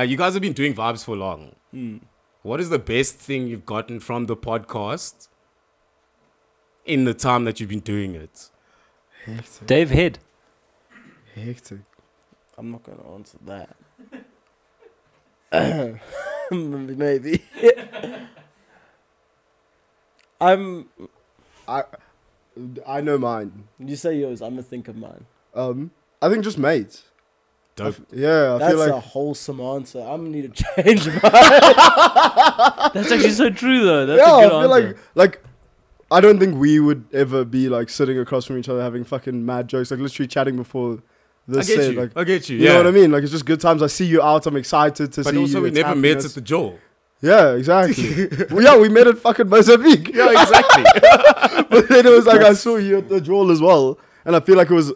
[SPEAKER 3] you guys have been doing Vaabs for long. What is the best thing you've gotten from the podcast in the time that you've been doing it?
[SPEAKER 2] Hectic.
[SPEAKER 4] Dave Head.
[SPEAKER 2] Hectic.
[SPEAKER 1] I'm not gonna answer that. Maybe.
[SPEAKER 2] I know mine.
[SPEAKER 1] You say yours. I'm gonna think of mine.
[SPEAKER 2] I think just mates.
[SPEAKER 3] Dope.
[SPEAKER 2] I
[SPEAKER 1] That's
[SPEAKER 2] feel like
[SPEAKER 1] a wholesome answer. I'm gonna need to change mine.
[SPEAKER 4] That's actually so true, though. That's a good
[SPEAKER 2] I feel
[SPEAKER 4] answer.
[SPEAKER 2] like I don't think we would ever be like sitting across from each other having fucking mad jokes, like literally chatting before this.
[SPEAKER 3] I get you.
[SPEAKER 2] You know what I mean? Like, it's just good times. I see you out. I'm excited to see you.
[SPEAKER 3] But also, we
[SPEAKER 2] It's
[SPEAKER 3] never met
[SPEAKER 2] happiness.
[SPEAKER 3] at the Joel.
[SPEAKER 2] Yeah, exactly. We met at fucking Mozambique.
[SPEAKER 3] Yeah, exactly.
[SPEAKER 2] But then it was like I saw you at the Joel as well, and I feel like it was,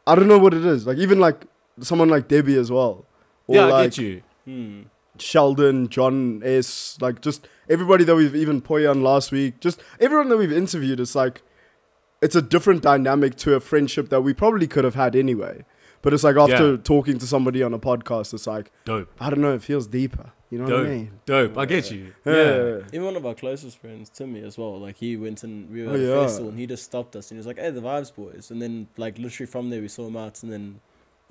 [SPEAKER 2] I don't know what it is. Like even like someone like Debbie as well. Or
[SPEAKER 3] Yeah, I
[SPEAKER 2] like
[SPEAKER 3] get you.
[SPEAKER 2] Sheldon, John S, like just everybody that we've even Poyan last week, just everyone that we've interviewed. It's like it's a different dynamic to a friendship that we probably could have had anyway. But it's like after talking to somebody on a podcast, it's like
[SPEAKER 3] Dope.
[SPEAKER 2] I don't know, it feels deeper. You know what I mean?
[SPEAKER 3] Dope. I get you.
[SPEAKER 2] Yeah.
[SPEAKER 1] Even one of our closest friends, Timmy, as well. Like he went and we were at
[SPEAKER 2] Oh,
[SPEAKER 1] a
[SPEAKER 2] yeah.
[SPEAKER 1] festival and he just stopped us and he was like, "Hey, the Vibes boys." And then like literally from there we saw him out and then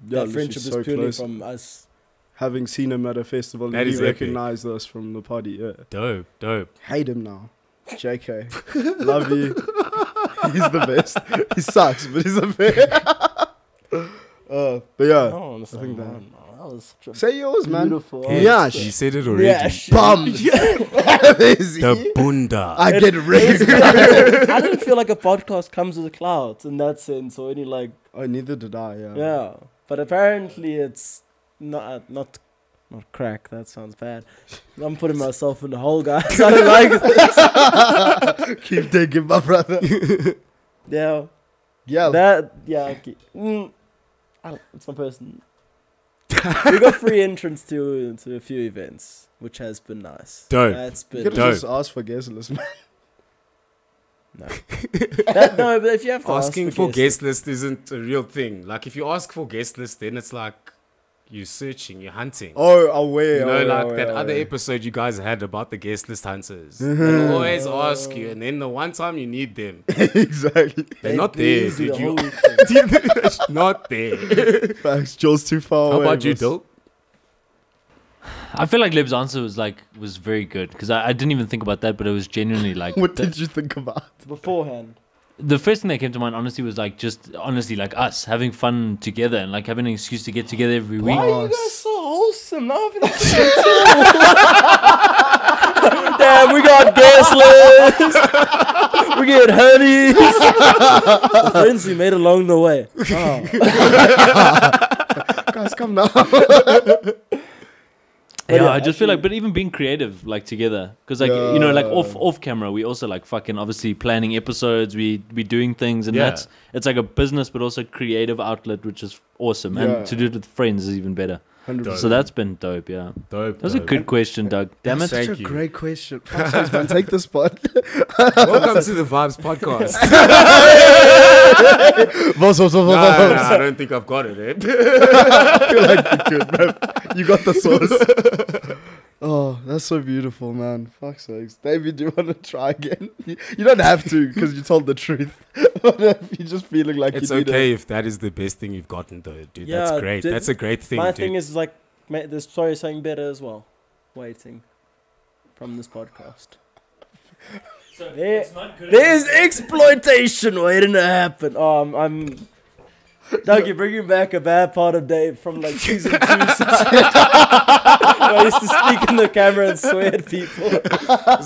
[SPEAKER 2] Yeah,
[SPEAKER 1] that friendship
[SPEAKER 2] literally
[SPEAKER 1] is
[SPEAKER 2] so
[SPEAKER 1] purely
[SPEAKER 2] close.
[SPEAKER 1] from us.
[SPEAKER 2] Having seen him at a festival,
[SPEAKER 3] That
[SPEAKER 2] and he
[SPEAKER 3] is epic.
[SPEAKER 2] recognized us from the party. Yeah,
[SPEAKER 3] Dope.
[SPEAKER 2] hate him now. JK, love you. He's the best. He sucks, but he's the best. But yeah,
[SPEAKER 1] I don't understand
[SPEAKER 2] think that-
[SPEAKER 1] mine, man. That was such a
[SPEAKER 2] say yours, man.
[SPEAKER 1] beautiful
[SPEAKER 2] Yeah,
[SPEAKER 1] answer.
[SPEAKER 3] You said it already.
[SPEAKER 1] Yeah,
[SPEAKER 2] Bum.
[SPEAKER 3] The bunda.
[SPEAKER 2] I get recognized.
[SPEAKER 1] I didn't feel like a podcast comes with clouds in that sense or any like
[SPEAKER 2] Oh, neither did I. Yeah.
[SPEAKER 1] yeah. But apparently it's not crack. That sounds bad. I'm putting myself in the hole, guys. I don't like this.
[SPEAKER 2] Keep taking my brother.
[SPEAKER 1] Yeah.
[SPEAKER 2] Yeah.
[SPEAKER 1] That yeah. Okay. It's my person. We got free entrance to a few events, which has been nice.
[SPEAKER 3] Dope.
[SPEAKER 1] That's
[SPEAKER 2] you
[SPEAKER 1] been
[SPEAKER 2] could
[SPEAKER 3] Dope.
[SPEAKER 2] just ask for guest list, man.
[SPEAKER 1] no. No, but if you have to
[SPEAKER 3] Asking
[SPEAKER 1] ask
[SPEAKER 3] for
[SPEAKER 1] guest
[SPEAKER 3] guest list isn't a real thing. Like if you ask for guest list, then it's like you're searching, you're hunting.
[SPEAKER 2] Oh, aware.
[SPEAKER 3] You know, like that other episode you guys had about the guest list hunters. They'll always ask you, and then the one time you need them,
[SPEAKER 2] Exactly.
[SPEAKER 3] they're not there,
[SPEAKER 1] easy,
[SPEAKER 3] dude.
[SPEAKER 1] the
[SPEAKER 3] You
[SPEAKER 1] whole thing.
[SPEAKER 3] not there.
[SPEAKER 2] Facts. Joel's too far
[SPEAKER 3] How
[SPEAKER 2] away.
[SPEAKER 3] about you,
[SPEAKER 2] boss.
[SPEAKER 3] Dil?
[SPEAKER 4] I feel like Lib's answer was very good because I didn't even think about that, but it was genuinely like
[SPEAKER 2] What did you think about?
[SPEAKER 1] beforehand.
[SPEAKER 4] the first thing that came to mind. Honestly, was like just honestly like us having fun together and like having an excuse to get together every week.
[SPEAKER 1] Why are you guys so wholesome? Now I feel like so damn, we got guest list. We get honeys. The friends we made along the way. Oh.
[SPEAKER 2] Guys, come now.
[SPEAKER 4] Yeah,
[SPEAKER 1] yeah,
[SPEAKER 4] I just feel
[SPEAKER 1] actually-
[SPEAKER 4] like, but even being creative, like together, because like you know, like off camera, we also like fucking obviously planning episodes, we doing things, and
[SPEAKER 3] Yeah.
[SPEAKER 4] it's like a business, but also creative outlet, which is awesome,
[SPEAKER 2] Yeah.
[SPEAKER 4] and to do it with friends is even better.
[SPEAKER 2] 100%.
[SPEAKER 4] So that's been dope, yeah.
[SPEAKER 3] Dope.
[SPEAKER 4] That was a good question, Doug. Damn it.
[SPEAKER 2] That's such
[SPEAKER 3] Thank
[SPEAKER 2] a
[SPEAKER 3] you.
[SPEAKER 2] great question. Fuck sakes, man, take the spot.
[SPEAKER 3] Welcome to the Vaabs Podcast.
[SPEAKER 2] Boss.
[SPEAKER 3] I don't think I've got it, eh?
[SPEAKER 2] I feel like you could, man. You got the sauce. Oh, that's so beautiful, man. Fuck sakes. David, do you want to try again? You don't have to, because you told the truth. But if you're just feeling like
[SPEAKER 3] It's
[SPEAKER 2] you need
[SPEAKER 3] okay if that is the best thing you've gotten, though, dude.
[SPEAKER 1] Yeah,
[SPEAKER 3] That's great.
[SPEAKER 1] did-
[SPEAKER 3] That's a great thing,
[SPEAKER 1] My
[SPEAKER 3] dude.
[SPEAKER 1] thing is like, there's sorry something better as well. Waiting from this podcast. There's exploitation waiting to happen. Oh, I'm Doug, you're bringing back a bad part of Dave from like season 2. I used to speak in the camera and swear at people.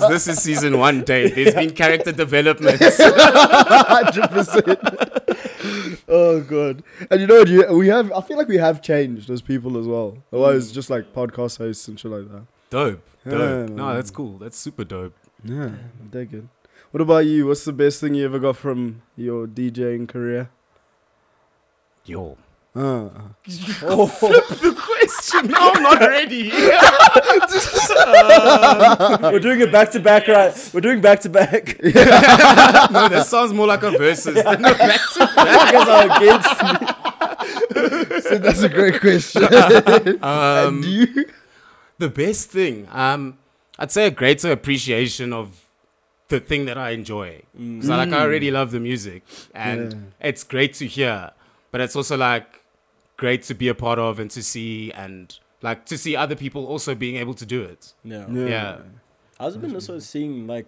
[SPEAKER 3] This is season 1, Dave. There's been character development.
[SPEAKER 2] 100%. Oh god. And you know what? I feel like we have changed as people as well. Otherwise, just like podcast hosts and shit like that.
[SPEAKER 3] Dope.
[SPEAKER 2] Yeah,
[SPEAKER 3] No, that's cool. That's super dope.
[SPEAKER 2] Yeah, they're good. What about you? What's the best thing you ever got from your DJing career?
[SPEAKER 3] Yo.
[SPEAKER 2] Oh.
[SPEAKER 3] The question. No, I'm not ready.
[SPEAKER 1] We're doing it back to back, right? We're doing back to back.
[SPEAKER 3] No, that sounds more like a versus than a back to back.
[SPEAKER 1] You guys are against me.
[SPEAKER 2] So that's a great question. And you?
[SPEAKER 3] The best thing, I'd say a greater appreciation of the thing that I enjoy. So like I already love the music, and it's great to hear, but it's also like great to be a part of and to see, and like to see other people also being able to do it. Yeah.
[SPEAKER 1] I was been also seeing like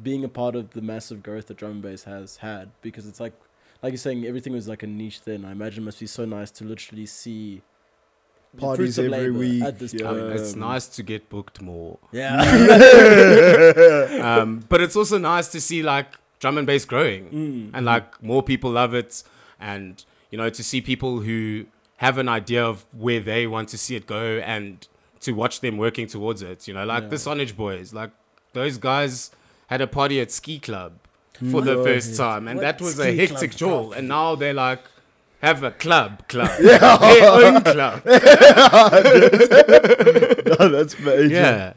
[SPEAKER 1] being a part of the massive growth that drum and bass has had, because it's like you're saying, everything was like a niche then. I imagine it must be so nice to literally see
[SPEAKER 2] Parties
[SPEAKER 1] fruits of
[SPEAKER 2] every
[SPEAKER 1] labor
[SPEAKER 2] week.
[SPEAKER 1] at this
[SPEAKER 3] I
[SPEAKER 1] point.
[SPEAKER 3] mean, it's nice to get booked more.
[SPEAKER 1] Yeah.
[SPEAKER 3] But it's also nice to see like drum and bass growing and like more people love it, and you know, to see people who have an idea of where they want to see it go and to watch them working towards it. You know, like the Sonnage boys, like those guys had a party at Ski Club for the first time, and
[SPEAKER 1] What?
[SPEAKER 3] that was a
[SPEAKER 1] Ski
[SPEAKER 3] hectic
[SPEAKER 1] Club,
[SPEAKER 3] jol, and now they're like have a club, their own club.
[SPEAKER 2] No, that's major.
[SPEAKER 3] Yeah.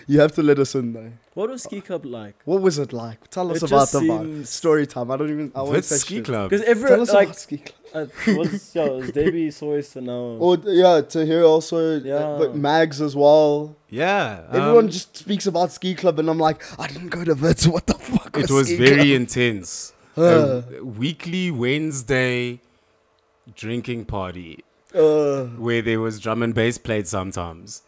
[SPEAKER 2] You have to let us in though.
[SPEAKER 1] What was Ski Club like?
[SPEAKER 2] What was it like? Tell us
[SPEAKER 1] It
[SPEAKER 2] about
[SPEAKER 1] just
[SPEAKER 2] the vibe.
[SPEAKER 1] seems-
[SPEAKER 2] Story time. I won't
[SPEAKER 3] With
[SPEAKER 2] say
[SPEAKER 3] Ski
[SPEAKER 2] shit.
[SPEAKER 3] Club.
[SPEAKER 1] Because
[SPEAKER 2] Tell
[SPEAKER 1] everyone
[SPEAKER 2] us
[SPEAKER 1] like
[SPEAKER 2] about Ski Club.
[SPEAKER 1] it was Davey Soyce and now
[SPEAKER 2] Or to hear also,
[SPEAKER 1] Yeah.
[SPEAKER 2] but Mags as well.
[SPEAKER 3] Yeah.
[SPEAKER 2] Everyone just speaks about Ski Club, and I'm like, I didn't go to Wits. What the fuck?
[SPEAKER 3] it was
[SPEAKER 2] Ski
[SPEAKER 3] very
[SPEAKER 2] Club?
[SPEAKER 3] intense. A weekly Wednesday drinking party where there was drum and bass played sometimes.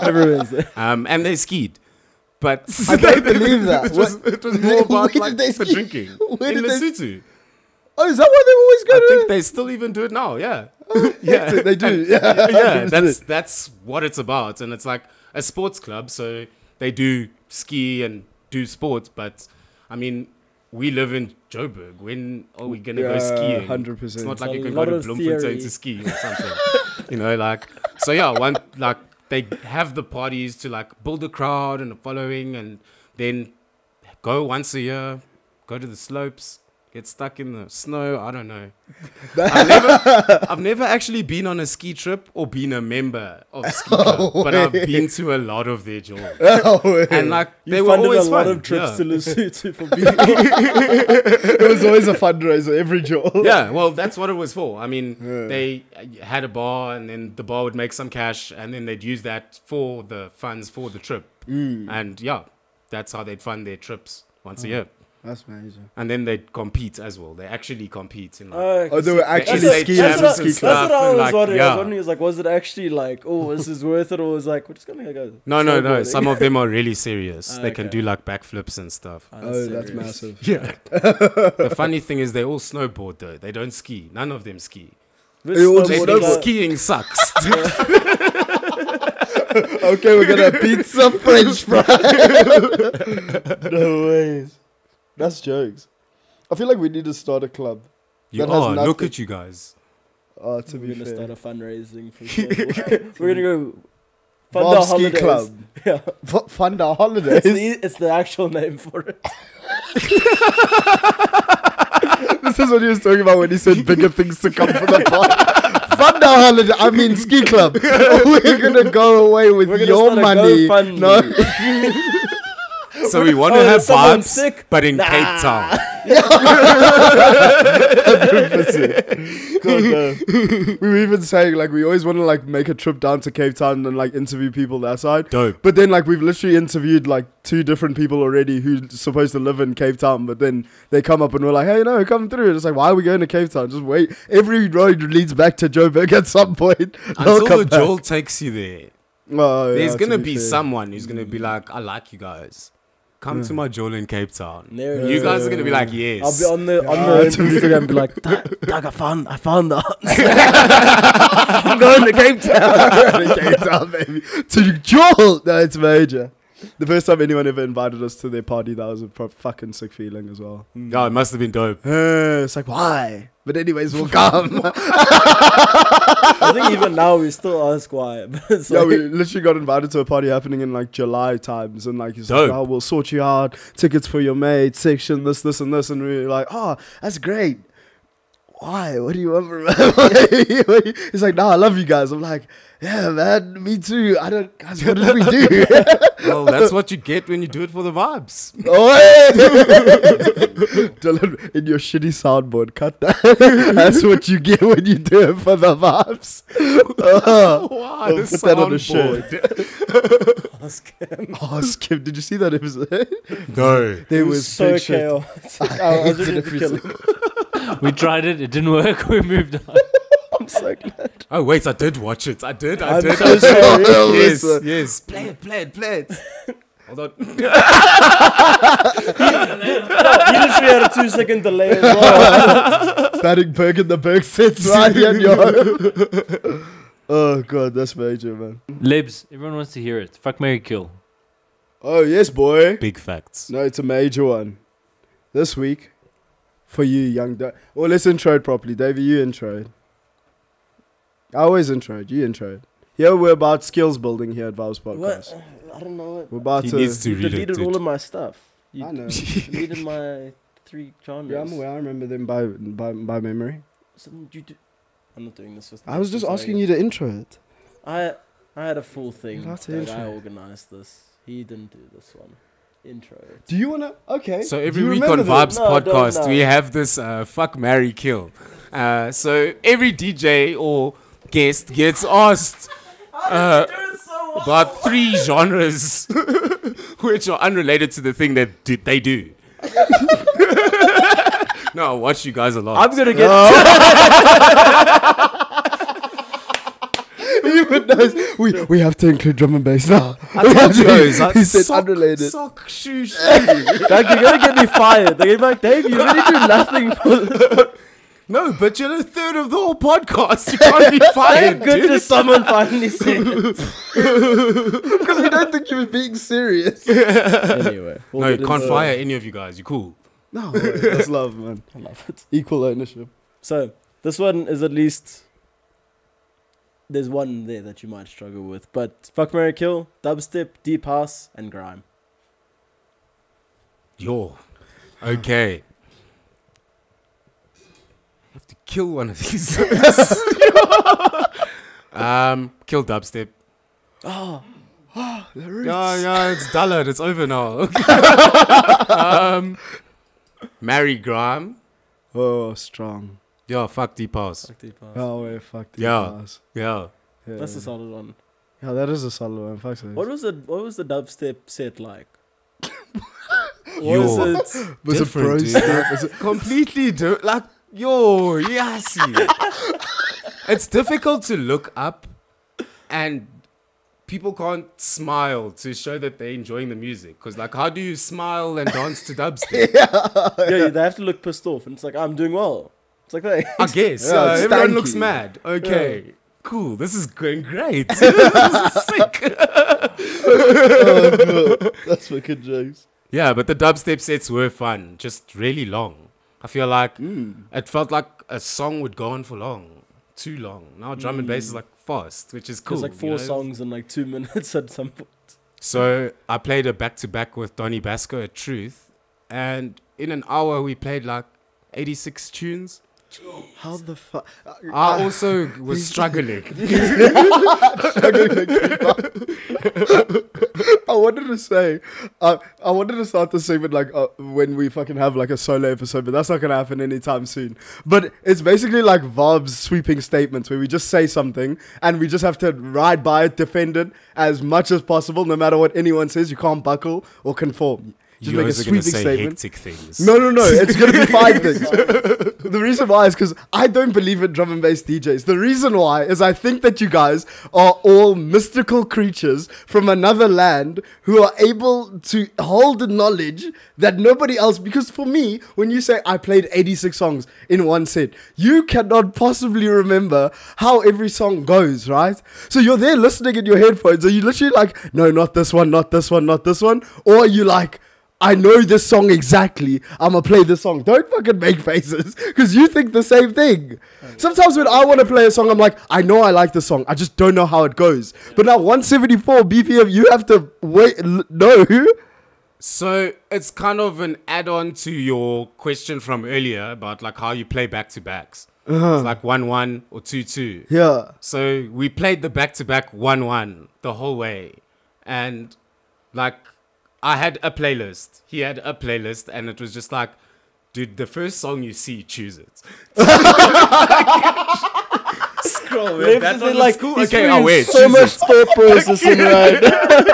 [SPEAKER 1] everyone's there.
[SPEAKER 3] And they skied. But
[SPEAKER 2] I don't believe that.
[SPEAKER 3] it was more about
[SPEAKER 2] Where
[SPEAKER 3] like
[SPEAKER 2] did they
[SPEAKER 3] the
[SPEAKER 2] ski?
[SPEAKER 3] drinking.
[SPEAKER 2] Where
[SPEAKER 3] In
[SPEAKER 2] did they-
[SPEAKER 3] Lesotho.
[SPEAKER 2] Oh, is that why they always go
[SPEAKER 3] I
[SPEAKER 2] to?
[SPEAKER 3] think they still even do it now, yeah. Yeah.
[SPEAKER 2] They do.
[SPEAKER 3] And-
[SPEAKER 2] Yeah,
[SPEAKER 3] yeah,
[SPEAKER 2] 100%.
[SPEAKER 3] that's what it's about. And it's like a sports club, so they do ski and do sports, but I mean, we live in Joburg. When are we gonna go skiing?
[SPEAKER 2] 100%.
[SPEAKER 3] It's not
[SPEAKER 1] It's
[SPEAKER 3] like
[SPEAKER 1] a
[SPEAKER 3] you can
[SPEAKER 1] lot
[SPEAKER 3] go to
[SPEAKER 1] of
[SPEAKER 3] Bloemfontein
[SPEAKER 1] theory.
[SPEAKER 3] to ski or something. You know, like so yeah, like they have the parties to like build a crowd and a following, and then go once a year, go to the slopes, get stuck in the snow. I don't know. I've never actually been on a ski trip or been a member of a ski club, but I've been to a lot of their jobs. And like they
[SPEAKER 1] You
[SPEAKER 3] were
[SPEAKER 1] funded
[SPEAKER 3] always
[SPEAKER 1] a lot
[SPEAKER 3] fun.
[SPEAKER 1] of trips
[SPEAKER 3] yeah.
[SPEAKER 1] to Lesotho for people.
[SPEAKER 2] It was always a fundraiser every job.
[SPEAKER 3] Yeah, well, that's what it was for. I mean, they had a bar, and then the bar would make some cash, and then they'd use that for the funds for the trip. And yeah, that's how they'd fund their trips once a year.
[SPEAKER 2] That's amazing.
[SPEAKER 3] And then they'd compete as well. They actually compete in like,
[SPEAKER 2] Oh, they were actually
[SPEAKER 3] That's
[SPEAKER 2] skiing
[SPEAKER 3] what-
[SPEAKER 2] at
[SPEAKER 3] that's
[SPEAKER 2] the
[SPEAKER 3] what-
[SPEAKER 2] ski
[SPEAKER 3] that's
[SPEAKER 2] club.
[SPEAKER 1] That's what I was
[SPEAKER 3] like,
[SPEAKER 1] wondering. I
[SPEAKER 3] yeah.
[SPEAKER 1] was wondering, was it actually like, oh, this is worth it, or was like, we're just gonna go?
[SPEAKER 3] No.
[SPEAKER 1] snowboarding?
[SPEAKER 3] Some of them are really serious. They can
[SPEAKER 1] Okay.
[SPEAKER 3] do like backflips and stuff.
[SPEAKER 2] Oh, that's
[SPEAKER 1] serious.
[SPEAKER 2] massive.
[SPEAKER 3] Yeah. The funny thing is they all snowboard though. They don't ski. None of them ski.
[SPEAKER 1] Which
[SPEAKER 2] They all
[SPEAKER 3] They
[SPEAKER 2] just
[SPEAKER 1] snowboarding
[SPEAKER 3] think
[SPEAKER 1] club-
[SPEAKER 3] skiing sucks.
[SPEAKER 2] Okay, we're gonna pizza French fries. No ways. That's jokes. I feel like we need to start a club.
[SPEAKER 3] You
[SPEAKER 2] That has
[SPEAKER 3] are. Look
[SPEAKER 2] nothing-
[SPEAKER 3] at you guys.
[SPEAKER 2] To
[SPEAKER 1] We're
[SPEAKER 2] be
[SPEAKER 1] gonna
[SPEAKER 2] fair.
[SPEAKER 1] start a fundraising for sure. We're gonna go fund
[SPEAKER 2] Vaabs
[SPEAKER 1] our
[SPEAKER 2] Ski
[SPEAKER 1] holidays.
[SPEAKER 2] Club.
[SPEAKER 1] Yeah,
[SPEAKER 2] Fund our holidays.
[SPEAKER 1] it's the actual name for it.
[SPEAKER 2] This is what he was talking about when he said bigger things to come for the pod. Fund our holiday. I mean, ski club. We're gonna go away with
[SPEAKER 1] We're gonna
[SPEAKER 2] your
[SPEAKER 1] start a
[SPEAKER 2] money.
[SPEAKER 1] GoFundMe.
[SPEAKER 2] No.
[SPEAKER 3] So we want
[SPEAKER 1] Oh,
[SPEAKER 3] to have
[SPEAKER 1] is someone
[SPEAKER 3] vibes,
[SPEAKER 1] sick?
[SPEAKER 3] but in Cape Town.
[SPEAKER 2] We were even saying like we always want to like make a trip down to Cape Town and like interview people that side.
[SPEAKER 3] Dope.
[SPEAKER 2] But then like we've literally interviewed like 2 different people already who's supposed to live in Cape Town, but then they come up and we're like, hey, no, come through. And it's like, why are we going to Cape Town? Just wait. Every road leads back to Joburg at some point. They'll
[SPEAKER 3] Until
[SPEAKER 2] come
[SPEAKER 3] the
[SPEAKER 2] back.
[SPEAKER 3] Joel takes you there.
[SPEAKER 2] Oh,
[SPEAKER 3] There's
[SPEAKER 2] yeah,
[SPEAKER 3] going to
[SPEAKER 2] be
[SPEAKER 3] be
[SPEAKER 2] fair.
[SPEAKER 3] someone who's going to be like, I like you guys. come to my jol in Cape Town.
[SPEAKER 1] There it
[SPEAKER 3] You
[SPEAKER 1] is.
[SPEAKER 3] guys are gonna be like, yes.
[SPEAKER 1] I'll be on the Instagram and be like, Doug, I found the answer. I'm going to Cape Town.
[SPEAKER 2] Cape Town, baby. To Joel. No, it's major. The first time anyone ever invited us to their party, that was a fucking sick feeling as well.
[SPEAKER 3] Oh, it must have been dope.
[SPEAKER 2] It's like, why? But anyways, we'll come.
[SPEAKER 1] I think even now we still ask why. But it's
[SPEAKER 2] Yeah,
[SPEAKER 1] like,
[SPEAKER 2] we literally got invited to a party happening in like July times, and like he's like,
[SPEAKER 3] Dope.
[SPEAKER 2] "Oh, we'll sort you out, tickets for your mate, section, this, and this," and we were like, "Oh, that's great. Why? What do you want from me?" He's like, "No, I love you guys." I'm like, "Yeah, man, me too. I don't, guys. What did we do?"
[SPEAKER 3] Well, that's what you get when you do it for the vibes.
[SPEAKER 2] Oh, hey! Dylan, in your shitty soundboard, cut that. That's what you get when you do it for the vibes.
[SPEAKER 3] Wow,
[SPEAKER 2] I'll
[SPEAKER 3] the
[SPEAKER 2] put that on a
[SPEAKER 3] soundboard.
[SPEAKER 1] ask him.
[SPEAKER 2] Oh, Skip, did you see that episode?
[SPEAKER 3] No.
[SPEAKER 2] There
[SPEAKER 1] It
[SPEAKER 2] was
[SPEAKER 1] was so
[SPEAKER 2] big shit.
[SPEAKER 1] chaotic. I was ready to kill him.
[SPEAKER 4] We tried it. It didn't work. We moved on.
[SPEAKER 1] I'm so glad.
[SPEAKER 3] Oh, wait, I did watch it. I did.
[SPEAKER 1] I'm
[SPEAKER 3] did.
[SPEAKER 1] so sorry.
[SPEAKER 3] Yes,
[SPEAKER 2] Listen.
[SPEAKER 3] yes. Play it. Hold on.
[SPEAKER 1] You literally had a 2-second delay as well.
[SPEAKER 2] Batting Berg in the Berg sits right here in your home. Oh, God, that's major, man.
[SPEAKER 4] Libs. Everyone wants to hear it. Fuck, marry, kill.
[SPEAKER 2] Oh, yes, boy.
[SPEAKER 3] Big facts.
[SPEAKER 2] No, it's a major one. This week, for you, young Dave. Well, let's intro it properly. Davey, you intro it. I always intro it. You intro it. Here, we're about skills building here at Vaabs Podcast.
[SPEAKER 1] What? I don't know what.
[SPEAKER 2] We're about
[SPEAKER 3] He
[SPEAKER 2] to...
[SPEAKER 3] needs to
[SPEAKER 1] You
[SPEAKER 3] read it.
[SPEAKER 1] deleted
[SPEAKER 3] dude.
[SPEAKER 1] all of my stuff. You
[SPEAKER 2] I know.
[SPEAKER 1] deleted my 3 genres.
[SPEAKER 2] Yeah, I'm aware. I remember them by memory.
[SPEAKER 1] So you do- I'm not doing this with.
[SPEAKER 2] I was just asking you to intro it.
[SPEAKER 1] I had a full thing
[SPEAKER 2] You'll have to
[SPEAKER 1] that I
[SPEAKER 2] intro.
[SPEAKER 1] organized this. He didn't do this one. Intro it.
[SPEAKER 2] Do you want to... Okay.
[SPEAKER 3] So
[SPEAKER 2] Do
[SPEAKER 3] every
[SPEAKER 2] you
[SPEAKER 3] week on
[SPEAKER 2] remember
[SPEAKER 3] Vaabs
[SPEAKER 1] No, I don't
[SPEAKER 3] Podcast,
[SPEAKER 1] know.
[SPEAKER 3] we have this fuck, marry, kill. So every DJ or guest gets asked about 3 genres which are unrelated to the thing that they do. No, I watch you guys a lot.
[SPEAKER 1] I'm gonna get.
[SPEAKER 2] Even knows we have to include drum and bass now.
[SPEAKER 3] I told you guys.
[SPEAKER 2] He said unrelated.
[SPEAKER 3] Sock, shoe, shoe.
[SPEAKER 1] Doug, you're gonna get me fired. They're gonna be like, Dave, you really do nothing for this.
[SPEAKER 3] No, but you're a third of the whole podcast. You can't be fired,
[SPEAKER 1] Thank
[SPEAKER 3] dude.
[SPEAKER 1] goodness someone finally said it.
[SPEAKER 2] Because we don't think he was being serious.
[SPEAKER 1] Anyway,
[SPEAKER 3] No, you can't fire any of you guys. You're cool.
[SPEAKER 2] No, that's love, man.
[SPEAKER 1] I love it.
[SPEAKER 2] Equal ownership.
[SPEAKER 1] So this one is at least. There's one there that you might struggle with, but fuck, marry, kill, dubstep, deep house, and grime.
[SPEAKER 3] Yo. Okay. I have to kill one of these. Kill dubstep.
[SPEAKER 1] Oh,
[SPEAKER 3] Yeah, it's dullard. It's over now. Marry grime.
[SPEAKER 2] Oh, strong.
[SPEAKER 3] Yeah, fuck deep house.
[SPEAKER 1] fuck deep house.
[SPEAKER 2] Oh, wait, fuck the
[SPEAKER 3] Yeah.
[SPEAKER 2] house.
[SPEAKER 3] Yeah.
[SPEAKER 2] Yeah.
[SPEAKER 1] That's a solid one.
[SPEAKER 2] Yeah, that is a solid one. Fuck
[SPEAKER 1] What was the dubstep set like?
[SPEAKER 3] Yo.
[SPEAKER 1] Was it?
[SPEAKER 2] Was it
[SPEAKER 3] different,
[SPEAKER 2] bro
[SPEAKER 3] dude.
[SPEAKER 2] step? Was it
[SPEAKER 3] Completely like, yo, yes. It's difficult to look up and people can't smile to show that they're enjoying the music. Because, like, how do you smile and dance to dubstep?
[SPEAKER 1] Yeah, they have to look pissed off, and it's like, I'm doing well. It's like that.
[SPEAKER 3] I guess.
[SPEAKER 2] Yeah, it's
[SPEAKER 3] everyone
[SPEAKER 2] stanky.
[SPEAKER 3] looks mad. Okay. Cool. This is going great. This is sick.
[SPEAKER 2] That's fucking jokes.
[SPEAKER 3] Yeah, but the dubstep sets were fun. Just really long. I feel like it felt like a song would go on for long. Too long. Now drum and bass is like fast, which is cool.
[SPEAKER 1] There's like 4 songs in like 2 minutes at some point.
[SPEAKER 3] So I played a back-to-back with Donny Basco at Truth. And in an hour, we played like 86 tunes.
[SPEAKER 2] How the fuck?
[SPEAKER 3] I also was struggling.
[SPEAKER 2] I wanted to say, I wanted to start the segment like when we fucking have like a solo episode, but that's not gonna happen anytime soon. But it's basically like Vaabs sweeping statements where we just say something and we just have to ride by it, defend it as much as possible, no matter what anyone says. You can't buckle or conform. Just
[SPEAKER 3] You
[SPEAKER 2] make a
[SPEAKER 3] guys are going to
[SPEAKER 2] sweeping
[SPEAKER 3] say
[SPEAKER 2] statement.
[SPEAKER 3] hectic things.
[SPEAKER 2] No, it's gonna be 5 things. The reason why is because I don't believe in drum and bass DJs. The reason why is I think that you guys are all mystical creatures from another land who are able to hold the knowledge that nobody else. Because for me, when you say I played 86 songs in one set, you cannot possibly remember how every song goes, right? So you're there listening in your headphones. Are you literally like, no, not this one, not this one, not this one? Or are you like, I know this song exactly. I'm going to play this song. Don't fucking make faces because you think the same thing. Sometimes when I want to play a song, I'm like, I know I like the song. I just don't know how it goes. But now 174 BPM, you have to wait. No.
[SPEAKER 3] So it's kind of an add-on to your question from earlier about like how you play back-to-backs. It's like 1-1 or 2-2.
[SPEAKER 2] Yeah.
[SPEAKER 3] So we played the back-to-back 1-1 the whole way. And like I had a playlist. He had a playlist. And it was just like, dude, the first song you see, choose it. Scroll, man. That one like, cool. Okay, I'll wait.
[SPEAKER 1] So much thought processing, right?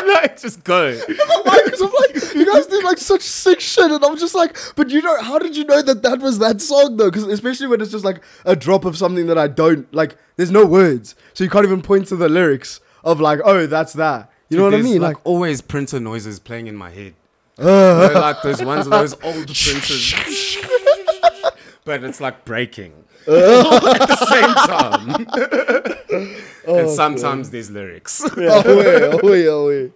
[SPEAKER 3] Like, just go.
[SPEAKER 2] Because I'm like, you guys did like such sick shit, and I'm just like, but you know, how did you know that that was that song though? Because especially when it's just like a drop of something that I don't like, there's no words, so you can't even point to the lyrics of like, oh, that's that. You know what I mean?
[SPEAKER 3] Like always printer noises playing in my head. You know, like those ones of those old printers, but it's like breaking at the same time. And sometimes there's lyrics.
[SPEAKER 2] Oh,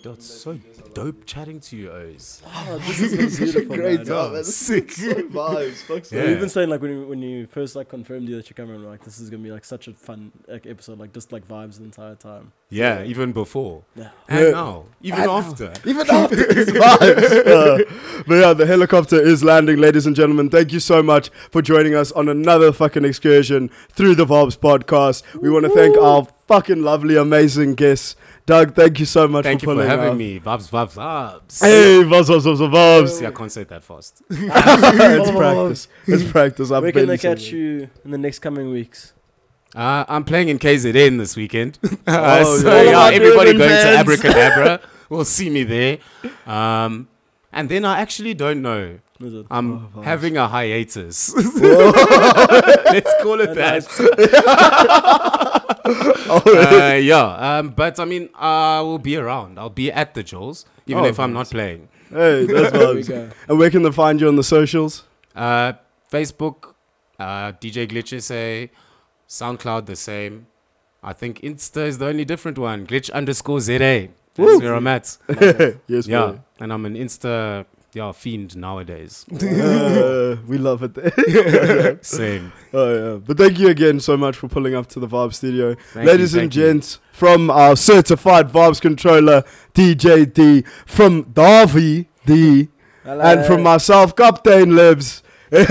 [SPEAKER 3] That's so dope chatting to you, O's.
[SPEAKER 1] This is beautiful.
[SPEAKER 2] Great
[SPEAKER 1] Man.
[SPEAKER 2] job, man.
[SPEAKER 3] Sick.
[SPEAKER 2] So vibes. Fuck so.
[SPEAKER 3] Yeah.
[SPEAKER 1] You even saying like when you first like confirmed you that you're coming, like this is gonna be like such a fun like episode, like just like vibes the entire time.
[SPEAKER 3] Yeah, even before.
[SPEAKER 1] Yeah.
[SPEAKER 3] And now. Even
[SPEAKER 2] And
[SPEAKER 3] after.
[SPEAKER 2] Even after these vibes. But yeah, the helicopter is landing, ladies and gentlemen. Thank you so much for joining us on another fucking excursion through the Vaabs podcast. We want to thank our fucking lovely, amazing guests. Doug, thank you so much
[SPEAKER 3] Thank
[SPEAKER 2] for
[SPEAKER 3] you for
[SPEAKER 2] pulling
[SPEAKER 3] having
[SPEAKER 2] up.
[SPEAKER 3] me. Vaabs.
[SPEAKER 2] Hey, Vaabs.
[SPEAKER 3] See, I can't say it that fast.
[SPEAKER 2] It's practice. It's practice.
[SPEAKER 1] Where can they catch you in the next coming weeks?
[SPEAKER 3] I'm playing in KZN this weekend.
[SPEAKER 2] Oh,
[SPEAKER 3] so
[SPEAKER 2] yeah.
[SPEAKER 3] yeah,
[SPEAKER 1] All of our
[SPEAKER 3] everybody
[SPEAKER 1] Durban
[SPEAKER 3] going to
[SPEAKER 1] fans.
[SPEAKER 3] Abracadabra will see me there. And then I actually don't know.
[SPEAKER 1] Is it?
[SPEAKER 3] I'm
[SPEAKER 2] Vaabs.
[SPEAKER 3] having a hiatus. Let's call it that. But I mean, I will be around. I'll be at the Jols, even if I'm not playing.
[SPEAKER 2] Hey, that's
[SPEAKER 1] There we
[SPEAKER 2] Vaabs.
[SPEAKER 1] go.
[SPEAKER 2] And where can they find you on the socials?
[SPEAKER 3] Facebook, DJ Glitch SA, SoundCloud the same. I think Insta is the only different one. Glitch_ZA. That's where I'm at.
[SPEAKER 2] Yes,
[SPEAKER 3] Yeah,
[SPEAKER 2] boy.
[SPEAKER 3] and I'm an Insta fiend nowadays.
[SPEAKER 2] We love it.
[SPEAKER 3] Same.
[SPEAKER 2] Oh yeah, but thank you again so much for pulling up to the Vaabs studio,
[SPEAKER 3] Thank
[SPEAKER 2] ladies
[SPEAKER 3] you,
[SPEAKER 2] and
[SPEAKER 3] thank you.
[SPEAKER 2] gents. From our certified Vaabs controller DJ D, from Davy D, and from myself, Captain Libs. We've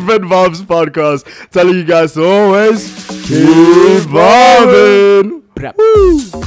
[SPEAKER 2] been Vaabs Podcast, telling you guys to always keep vibing.
[SPEAKER 3] Brap.
[SPEAKER 2] Woo.